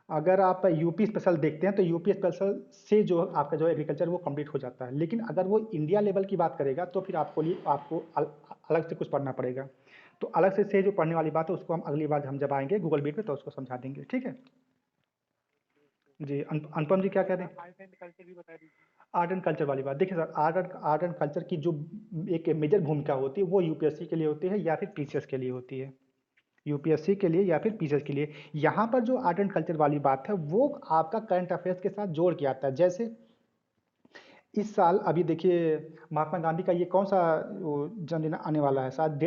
अगर आप यूपी स्पेशल देखते हैं तो यूपी स्पेशल से जो आपका जो एग्रीकल्चर वो कंप्लीट हो जाता है, लेकिन अगर वो इंडिया लेवल की बात करेगा तो फिर आपको अलग से कुछ पढ़ना पड़ेगा। तो अलग से जो पढ़ने वाली बात है उसको हम अगली बार हम जब आएंगे गूगल मीट पे तो उसको समझा देंगे, ठीक है। जी अनुपम जी क्या कह रहे हैं? आर्ट एंड कल्चर भी बता दीजिए। आर्ट एंड कल्चर वाली बात देखिए सर, आर्ट एंड कल्चर की जो एक मेजर भूमिका होती है वो यूपीएससी के लिए होती है या फिर पीसीएस के लिए होती है। यूपीएससी के लिए या फिर पीसीएस के लिए यहाँ पर जो आर्ट एंड कल्चर वाली बात है वो आपका करंट अफेयर्स के साथ जोड़ के आता है। जैसे इस साल अभी देखिए महात्मा गांधी का ये कौन सा जन्मदिन आने वाला है, शायद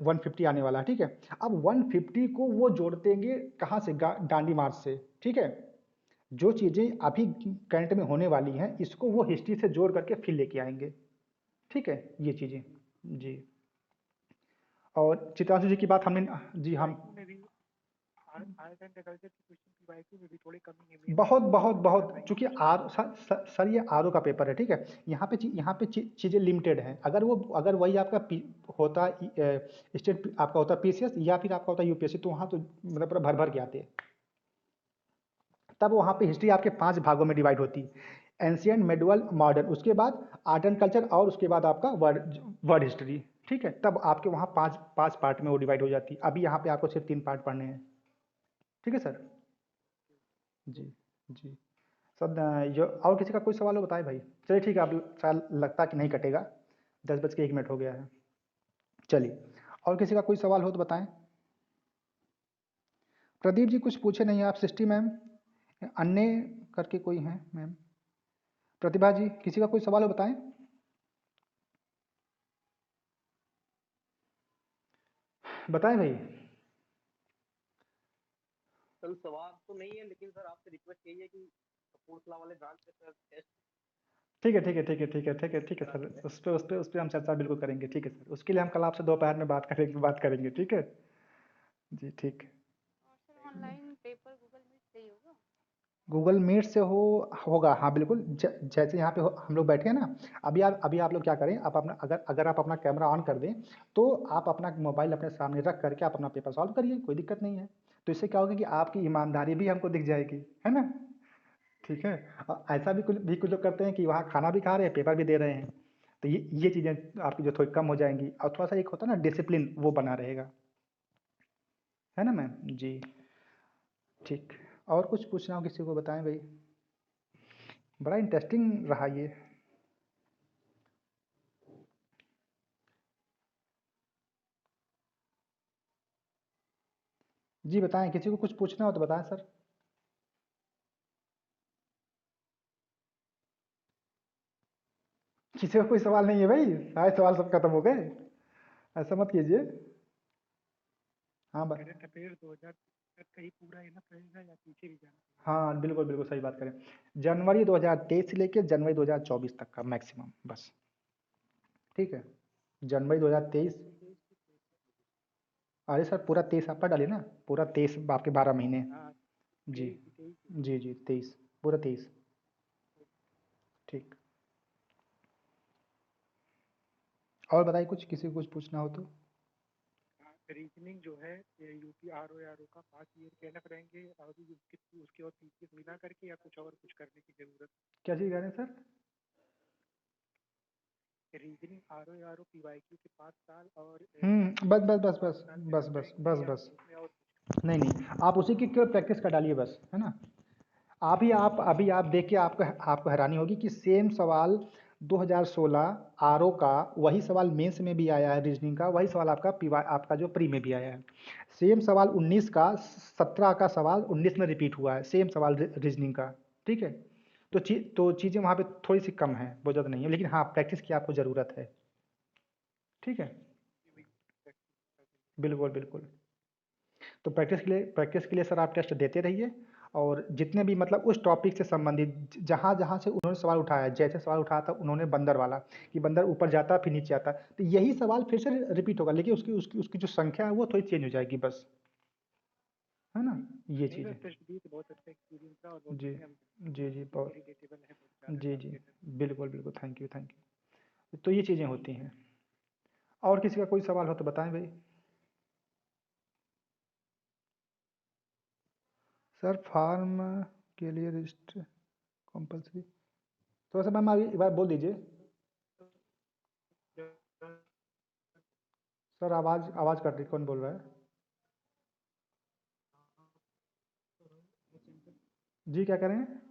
150 आने वाला है, ठीक है। अब 150 को वो जोड़ देंगे कहाँ से, डांडी मार्च से, ठीक है। जो चीज़ें अभी करंट में होने वाली हैं इसको वो हिस्ट्री से जोड़ करके फिर लेके आएंगे, ठीक है, ये चीज़ें। जी और चित्रांशु जी की बात हमने, जी हम आर्ट एंड कल्चर की क्वेश्चन पीवाईक्यू में भी थोड़ी कमी है। बहुत बहुत बहुत चूंकि सर ये आरओ का पेपर है, ठीक है। यहाँ पे चीज़ें लिमिटेड हैं। अगर वही आपका होता स्टेट आपका होता पीसीएस या फिर आपका होता यूपीएससी तो वहाँ तो मतलब पूरा भर भर के आते। तब वहाँ पे हिस्ट्री आपके 5 भागों में डिवाइड होती है, एंशियंट, मेडुअल, मॉडर्न, उसके बाद आर्ट एंड कल्चर और उसके बाद आपका वर्ड हिस्ट्री, ठीक है। तब आपके वहाँ 5 पार्ट में वो डिवाइड हो जाती है। अभी यहाँ पे आपको सिर्फ 3 पार्ट पढ़ने हैं, ठीक है सर। जी जी सर और किसी का कोई सवाल हो बताएं भाई। चलिए ठीक है, अब शायद लगता कि नहीं कटेगा, 10:01 हो गया है। चलिए और किसी का कोई सवाल हो तो बताएं। प्रदीप जी कुछ पूछे नहीं आप, सृष्टि मैम, अन्य करके कोई हैं मैम, प्रतिभा जी, किसी का कोई सवाल हो बताएं। बताएं भाई। सर सवाल तो नहीं है, लेकिन सर आपसे रिक्वेस्ट यही है कि कपूरथला वाले ब्रांच से सर टेस्ट ठीक है ठीक है ठीक है ठीक है ठीक है ठीक है सर, उस पर हम चर्चा बिल्कुल करेंगे, ठीक है सर। उसके लिए हम कल आपसे दोपहर में बात करेंगे, ठीक है जी, ठीक है। और sir online paper Google Meet से ही होगा? गूगल मीट से होगा, हाँ बिल्कुल। जैसे यहाँ पे हम लोग बैठे हैं ना, अभी आप लोग क्या करें, आप अपना अगर आप अपना कैमरा ऑन कर दें तो आप अपना मोबाइल अपने सामने रख करके आप अपना पेपर सॉल्व करिए, कोई दिक्कत नहीं है। तो इससे क्या होगा कि आपकी ईमानदारी भी हमको दिख जाएगी, है ना, ठीक है। और ऐसा भी कुछ लोग करते हैं कि वहाँ खाना भी खा रहे हैं पेपर भी दे रहे हैं, तो ये चीज़ें आपकी जो थोड़ी कम हो जाएंगी और थोड़ा सा एक होता है ना डिसिप्लिन, वो बना रहेगा, है ना मैम जी। ठीक, और कुछ पूछना हो किसी को बताएं भाई, बड़ा इंटरेस्टिंग रहा ये। जी बताएं, किसी को कुछ पूछना हो तो बताएं सर। किसी का कोई सवाल नहीं है भाई, सारे सवाल सब खत्म हो गए, ऐसा मत कीजिए। हाँ करंट अफेयर 2000 तक का ही पूरा है ना पड़ेगा या पीछे भी जाना पड़ेगा? हाँ बिल्कुल बिल्कुल सही बात करें। जनवरी 2023 से लेके जनवरी 2024 तक का मैक्सिमम बस, ठीक है। जनवरी 2023, अरे सर पूरा 23 आप पढ़ डालिए ना, पूरा 23 आपके 12 महीने। हाँ जी 23 जी जी 23, पूरा 23, ठीक। और बताइए कुछ, किसी को कुछ पूछना हो तो। रीजनिंग जो है यूपी आर ओ का 5 ईयर कहना पड़ेंगे और उसके और पीसीएस मिला करके या कुछ और कुछ करने की जरूरत? क्या चीज़ कह रहे हैं sir? Reasoning R O PYQ के 5 साल और बस बस बस बस बस बस बस बस, उसमें और नहीं नहीं, आप उसी की केवल प्रैक्टिस कर डालिए बस, है ना। अभी आप देख के आपको हैरानी होगी कि सेम सवाल 2016 आरओ का वही सवाल मेंस में भी आया है, रीजनिंग का वही सवाल आपका जो प्री में भी आया है। सेम सवाल 19 का 17 का सवाल 19 में रिपीट हुआ है, सेम सवाल रीजनिंग का, ठीक है। तो चीज़ें वहाँ पे थोड़ी सी कम है, बहुत ज़्यादा नहीं है, लेकिन हाँ प्रैक्टिस की आपको ज़रूरत है, ठीक है। बिल्कुल बिल्कुल, तो प्रैक्टिस के लिए सर आप टेस्ट देते रहिए। और जितने भी मतलब उस टॉपिक से संबंधित जहाँ जहाँ से उन्होंने सवाल उठाया है, जैसे सवाल उठाया था उन्होंने बंदर वाला कि बंदर ऊपर जाता फिर नीचे आता, तो यही सवाल फिर से रिपीट होगा, लेकिन उसकी उसकी उसकी जो संख्या है वो थोड़ी चेंज हो जाएगी बस, है ना, ये नहीं चीज़ सर है। टेस्ट दिए तो बहुत अच्छा एक्सपीरियंस था और बहुत जी जी जी बहुत, रिलेटेबल है बहुत ज़्यादा जी जी आपके सर। बिल्कुल बिल्कुल, थैंक यू। तो ये चीज़ें होती हैं। और किसी का कोई सवाल हो तो बताएं भाई। सर फॉर्म के लिए रजिस्टर कंपलसरी, थोड़ा सा मैम आगे एक बार बोल दीजिए। सर आवाज़ आवाज़ कट रही, कौन बोल रहा है? जी क्या कह रहे हैं?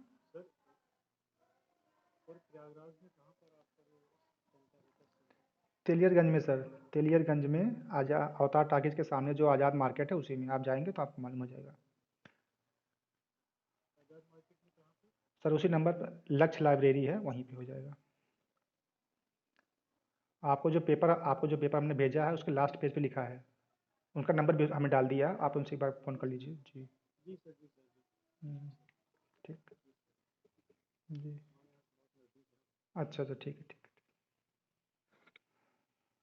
तेलियरगंज में सर, तेलियरगंज में अवतार टाकीज के सामने जो आज़ाद मार्केट है उसी में आप जाएंगे तो आपको मालूम हो जाएगा। सर उसी नंबर पर लक्ष्य लाइब्रेरी है, वहीं पे हो जाएगा। आपको जो पेपर हमने भेजा है उसके लास्ट पेज पे लिखा है, उनका नंबर भी हमें डाल दिया, आप उनसे एक बार फ़ोन कर लीजिए। जी हम्म, ठीक जी। अच्छा अच्छा ठीक है ठीक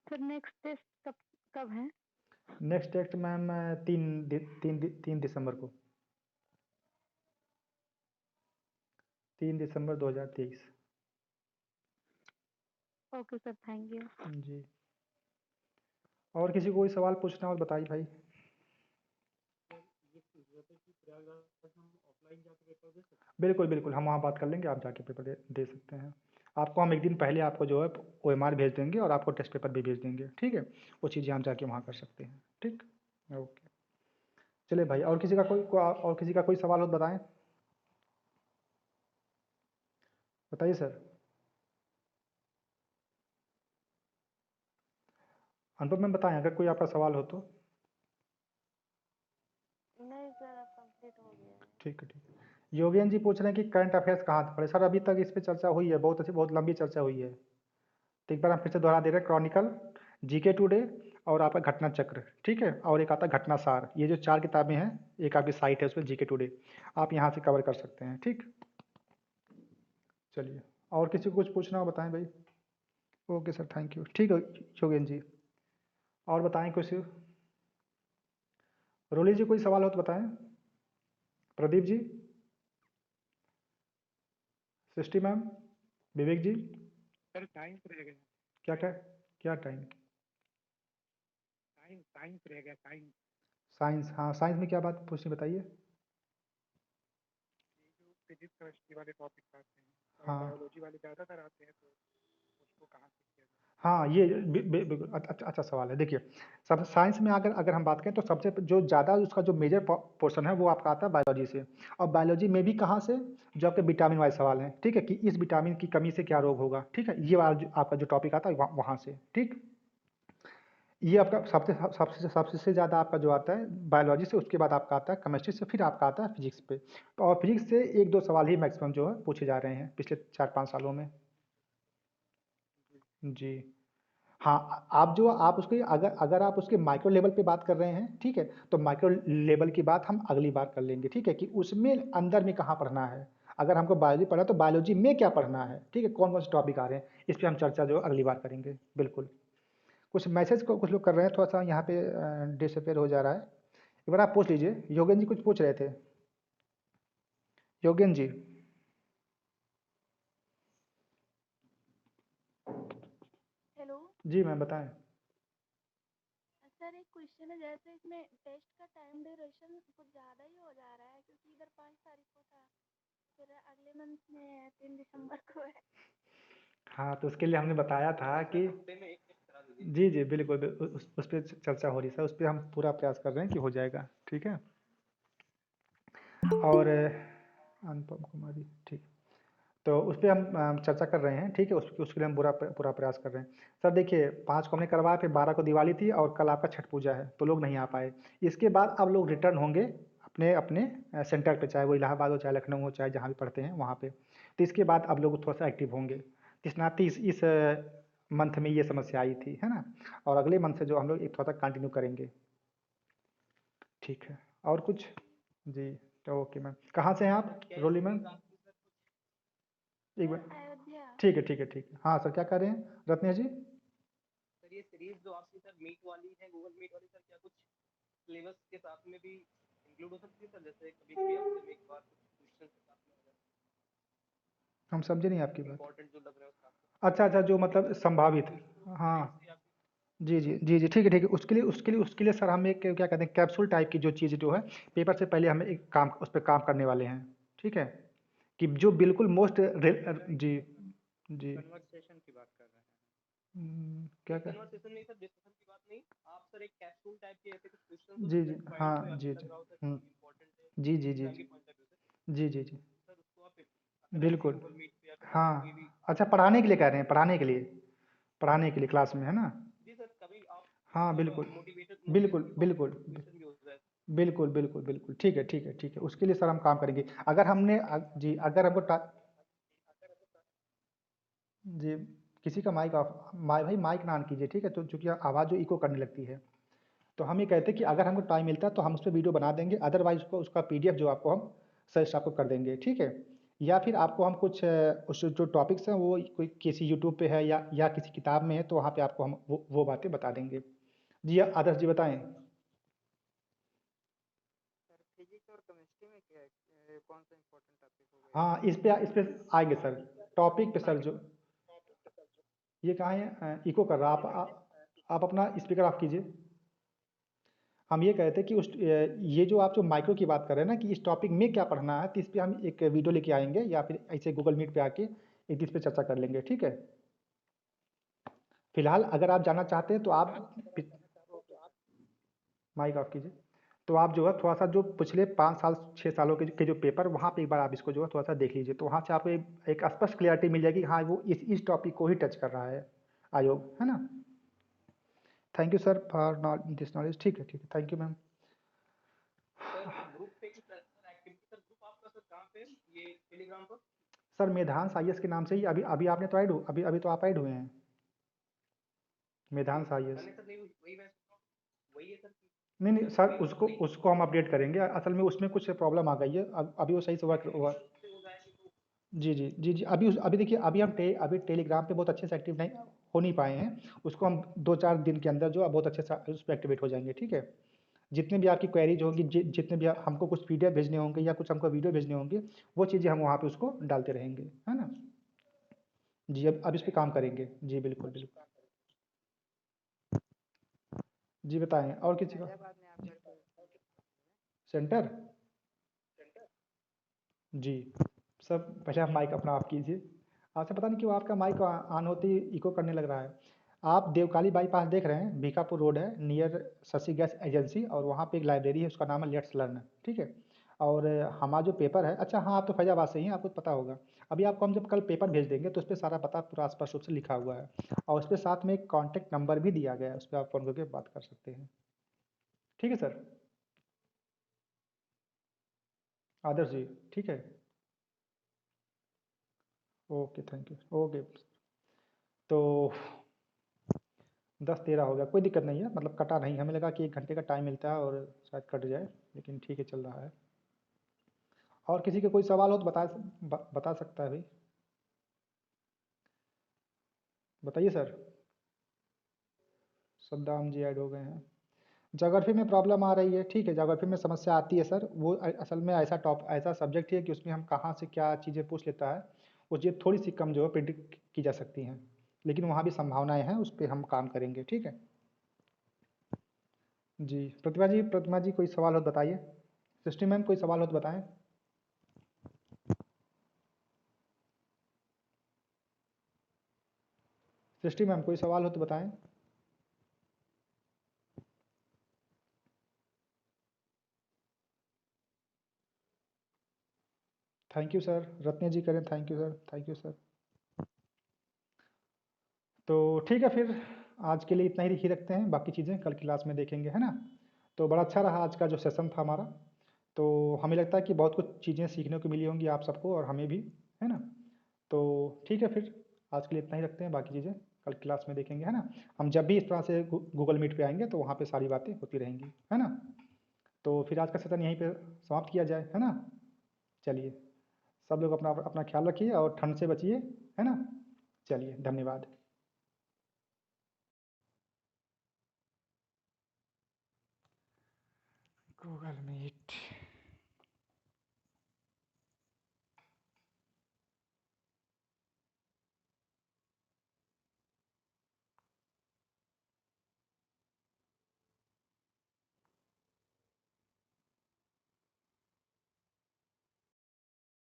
सर नेक्स्ट टेस्ट कब कब है? है। नेक्स्ट टेस्ट मैम 3 दिसंबर को, 3 दिसंबर 2023। Okay sir, thank you. जी और किसी को कोई सवाल पूछना हो तो बताइए भाई। बिल्कुल बिल्कुल, हम वहाँ बात कर लेंगे, आप जाके पेपर दे सकते हैं। आपको हम एक दिन पहले आपको जो है OMR भेज देंगे और आपको टेस्ट पेपर भी भेज देंगे, ठीक है? वो चीज़ें हम जाके वहाँ कर सकते हैं, ठीक? ओके चलिए भाई, और किसी का और किसी का कोई सवाल हो तो बताएं, बताइए सर। अनुपम मैम बताएं अगर कोई आपका सवाल हो तो। नहीं सर, अब कंप्लीट हो गया है। ठीक है ठीक है। योगेन जी पूछ रहे हैं कि करंट अफेयर्स कहाँ से पढ़े? सर अभी तक इस पे चर्चा हुई है, बहुत अच्छी बहुत लंबी चर्चा हुई है। तो एक बार हम फिर से दोहरा दे रहे हैं, क्रॉनिकल, जीके टुडे और आपका घटना चक्र, ठीक है? और एक आता है घटना सार, ये जो 4 किताबें हैं, एक आपकी साइट है उसमें जीके टुडे, आप यहाँ से कवर कर सकते हैं, ठीक? चलिए और किसी को कुछ पूछना हो बताएं भाई। ओके सर, थैंक यू, ठीक है योगेन जी। और बताएं कुछ, रोली जी कोई सवाल हो तो बताएं, प्रदीप जी, सृष्टि मैम, विवेक जी। सर साइंस रह गया, क्या क्या क्या टाइम? साइंस रह गया, साइंस। साइंस, हाँ साइंस में क्या बात पूछनी बताइए। फिजिक्स केमिस्ट्री वाले टॉपिक आते हैं और हाँ बायोलॉजी वाले ज़्यादातर आते हैं, तो उसको कहाँ से किया जाए? हाँ, ये बिल्कुल अच्छा अच्छा सवाल है। देखिए, सब साइंस में अगर अगर हम बात करें तो सबसे जो ज़्यादा उसका जो मेजर पोर्शन है वो आपका आता है बायोलॉजी से, और बायोलॉजी में भी कहाँ से, जो आपके विटामिन वाले सवाल हैं, ठीक है? कि इस विटामिन की कमी से क्या रोग होगा, ठीक है? ये वाला जो आपका जो टॉपिक आता है वहाँ से, ठीक? ये आपका सबसे सबसे सबसे ज़्यादा आपका जो आता है बायोलॉजी से, उसके बाद आपका आता है केमिस्ट्री से, फिर आपका आता है फिजिक्स पे। तो और फिजिक्स से 1-2 सवाल ही मैक्सिमम जो है पूछे जा रहे हैं पिछले 4-5 सालों में। जी हाँ, आप उसके अगर अगर आप उसके माइक्रो लेवल पे बात कर रहे हैं, ठीक है? तो माइक्रो लेवल की बात हम अगली बार कर लेंगे, ठीक है? कि उसमें अंदर में कहाँ पढ़ना है। अगर हमको बायोलॉजी पढ़ना है तो बायोलॉजी में क्या पढ़ना है, ठीक है? कौन-कौन से टॉपिक आ रहे हैं, इस पे हम चर्चा जो है अगली बार करेंगे, बिल्कुल। कुछ मैसेज को कुछ लोग कर रहे हैं, थोड़ा-सा यहाँ पे डिसअपियर हो जा रहा है। एक बार आप पूछ लीजिए, योगेन जी कुछ पूछ रहे थे। योगेन जी। हेलो जी मैम बताएँ। सर, एक क्वेश्चन है, जैसे इसमें टेस्ट का टाइम ड्यूरेशन कुछ ज़्यादा ही हो जा रहा है, क्योंकि इधर 5 तारीख को था, फिर अगले मंथ में है 3 दिसंबर को है। हाँ, तो उसके लिए हमने बताया था कि हफ्ते में एक टेस्ट करा दीजिए। जी, जी, बिल्कुल, उस पे चर्चा हो रही है सर, उस पे हम पूरा प्रयास कर रहे हैं कि हो जाएगा, ठीक है? और अनुपम कुमारी, ठीक। तो उस पे हम चर्चा कर रहे हैं, ठीक है? उसके लिए हम पूरा पूरा प्रयास कर रहे हैं। सर देखिए, 5 को हमने करवाया, फिर 12 को दिवाली थी और कल आपका छठ पूजा है, तो लोग नहीं आ पाए। इसके बाद अब लोग रिटर्न होंगे अपने अपने सेंटर पे, चाहे वो इलाहाबाद हो, चाहे लखनऊ हो, चाहे जहाँ भी पढ़ते हैं वहाँ पे। तो इसके बाद अब लोग थोड़ा-सा एक्टिव होंगे। कृष्णाष्टमी इस मंथ में ये समस्या आई थी, है ना? और अगले मंथ से जो हम लोग एक थोड़ा-सा कंटिन्यू करेंगे। ठीक है, और कुछ? जी, तो ओके मैम। कहाँ से हैं आप, रोली मैम? एक सर बार, अयोध्या। ठीक है ठीक है ठीक है। हाँ सर, क्या कह रहे हैं रत्नेश जी? सर ये सीरीज जो आपकी सर मीट वाली है, गूगल मीट वाली, सर क्या कुछ सिलेबस के साथ में भी इंक्लूड हो सकती है सर? जैसे कभी कभी हफ्ते में एक बार कुछ क्वेश्चन के साथ में हो जाए, हम समझे नहीं आपकी बात। इंपॉर्टेंट जो लग रहा है उसका। अच्छा अच्छा, जो मतलब संभावित, तो हाँ करंट से आपकी ठीक है उसके लिए सर हम एक क्या कहते हैं कैप्सूल टाइप की जो चीज़ जो है पेपर से पहले हम एक काम उस पे काम करने वाले हैं, ठीक है? कि जो बिल्कुल मोस्ट जी, जी। कन्वर्सेशन की बात कर रहे हैं। क्या कन्वर्सेशन नहीं सर, डिस्कशन की बात नहीं। आप सर एक कैप्सूल टाइप के ऐसे कुछ क्वेश्चंस हो जी, सकते हैं प्रोवाइड हाँ, कोई आपको लग रहा हो सर हुँ, कि इम्पोर्टेंट है एग्जाम के पॉइंट ऑफ व्यू से, जी। सर उसको आप अगर ऐसे बिल्कुल, गूगल मीट पे या फिर ऐसे कोई हाँ। भी अच्छा पढ़ाने के लिए कह रहे हैं, पढ़ाने के लिए क्लास में, है ना? जी सर, कभी आप हाँ, मतलब बिल्कुल। मोटिवेशन बिल्कुल, के टॉपिक पे बिल्कुल, कुछ क्वेश्चन भी हो जाए। बिल्कुल। ठीक है। उसके लिए सर हम काम करेंगे। अगर हमने जी, अगर हमको जी, किसी का माइक ऑफ भाई माइक ना ऑन कीजिए, ठीक है? तो चूँकि आवाज़ जो इको करने लगती है। तो हम ये कहते हैं कि अगर हमको टाइम मिलता है तो हम उस पे वीडियो बना देंगे, अदरवाइज़ उसका पीडीएफ जो आपको हम सजेस्ट आपको कर देंगे, ठीक है? या फिर आपको हम कुछ उस जो टॉपिक्स हैं वो कोई किसी यूट्यूब पे है या किसी किताब में है तो वहाँ पे आपको हम वो बातें बता देंगे। जी, आदर्श जी बताएँ? सर फिजिक्स और केमिस्ट्री में क्या कौन सा इम्पोर्टेंट टॉपिक होगा हाँ, इस पे आएँगे सर। टॉपिक पे सर जो ये कहाँ है इको कर रहा है, आप अपना स्पीकर ऑफ कीजिए। हम ये कहते हैं कि ये जो आप जो माइक्रो की बात कर रहे हैं ना कि इस टॉपिक में क्या पढ़ना है, तो इस पे हम एक वीडियो लेके आएँगे या फिर ऐसे गूगल मीट पे आके एक इस पे चर्चा कर लेंगे, ठीक है? फिलहाल अगर आप जानना चाहते हैं तो आप पि माइक ऑफ कीजिए। तो आप जो है थोड़ा-सा जो पिछले 5 साल 6 सालों के जो पेपर वहाँ पे एक बार आप इसको जो है थोड़ा-सा देख लीजिए। तो वहाँ से आपको एक स्पष्ट क्लैरिटी मिल जाएगी कि हाँ, वो इस टॉपिक को ही टच कर रहा है आयोग, है ना? Thank you sir for this knowledge. ठीक है। Thank you ma'am. Sir group पे कुछ सर एक्टिविटी, सर ग्रुप आपका सर कहाँ पे है? ये टेलीग्राम पर? सर मेधांश आईएएस के नाम से ही अभी अभी आपने तो अभी तो आप ऐड हुए हैं। मेधांश आईएएस। मैंने सर नहीं वही मैं वही है सर कि नहीं सर वही उसको हम अपडेट करेंगे। असल में उसमें कुछ प्रॉब्लम आ गई है। अभी वो सही से वर्क हुआ। से हो जाएगी तो जी। अभी देखिए अभी टेलीग्राम पे बहुत अच्छे से एक्टिव नहीं हो नहीं पाए हैं। उसको हम 2-4 दिन के अंदर जो है बहुत अच्छे से उस पे एक्टिवेट हो जाएंगे, ठीक है? जितने भी आपकी क्वेरीज होंगी जितने भी हमको कुछ पीडीएफ भेजने होंगे या कुछ हमको वीडियो भेजने होंगे वो चीज़ें हम वहाँ पे उसको डालते रहेंगे, है ना? जी, अब इस पे काम करेंगे। जी, बिल्कुल। जी, बताएँ और किसी का फैजाबाद में आपका तो सेंटर? जी, सब पहले आप माइक अपना ऑफ कीजिए। आपसे पता नहीं क्यों आपका माइक ऑन होते ही इको करने लग रहा है। आप देवकाली बाईपास देख रहे हैं, बीकापुर रोड है नियर शशि गैस एजेंसी और वहाँ पे एक लाइब्रेरी है उसका नाम है लेट्स लर्न, ठीक है? और हमारा जो पेपर है अच्छा हाँ, आप तो फैजाबाद से ही हैं, आपको तो पता होगा। अभी आपको हम जब कल पेपर भेज देंगे तो उसपे सारा पता पूरा स्पष्ट रूप से लिखा हुआ है और उसपे साथ में एक कॉन्टैक्ट नंबर भी दिया गया है, उसपे आप फ़ोन करके बात कर सकते हैं। ठीक है सर? आदर्श जी, ठीक है? Okay, thank you. ओके, तो 10-13 हो गया, कोई दिक्कत नहीं है, मतलब कटा नहीं, हमें लगा कि 1 घंटे का टाइम मिलता है और शायद कट जाए, लेकिन ठीक है चल रहा है। और किसी के कोई सवाल हो तो बता सकता है भाई। बताइए सर। सद्दाम जी ऐड हो गए हैं। ज्योग्राफी में प्रॉब्लम आ रही है, ठीक है, ज्योग्राफी में समस्या आती है सर, वो असल में ऐसा सब्जेक्ट है कि उसमें हम कहाँ से क्या चीज़ें पूछ लेता है, वो चीज़ थोड़ी सी कम जो है प्रिडिक्ट की जा सकती हैं, लेकिन वहाँ भी संभावनाएं हैं, उस पर हम काम करेंगे, ठीक है? जी, प्रतिभा जी कोई सवाल हो तो बताइए। सृष्टि मैम कोई सवाल हो तो बताएं। सृष्टि मैम कोई सवाल हो तो बताएं। Thank you sir. Ratna ji करें, थैंक यू सर। तो ठीक है फिर आज के लिए इतना ही रखते हैं, बाकी चीज़ें कल क्लास में देखेंगे, है ना? तो बड़ा अच्छा रहा आज का जो सेशन था हमारा। तो हमें लगता है कि बहुत कुछ चीज़ें सीखने को मिली होंगी आप सबको और हमें भी, है ना? तो ठीक है फिर आज के लिए इतना ही रखते हैं, बाकी चीज़ें कल क्लास में देखेंगे, है ना? हम जब भी इस तरह से गूगल मीट पे आएंगे तो वहाँ पे सारी बातें होती रहेंगी, है ना? तो फिर आज का सेशन यहीं पे समाप्त किया जाए, है ना? चलिए, सब लोग अपना अपना ख्याल रखिए और ठंड से बचिए, है ना? चलिए, धन्यवाद। Google meet.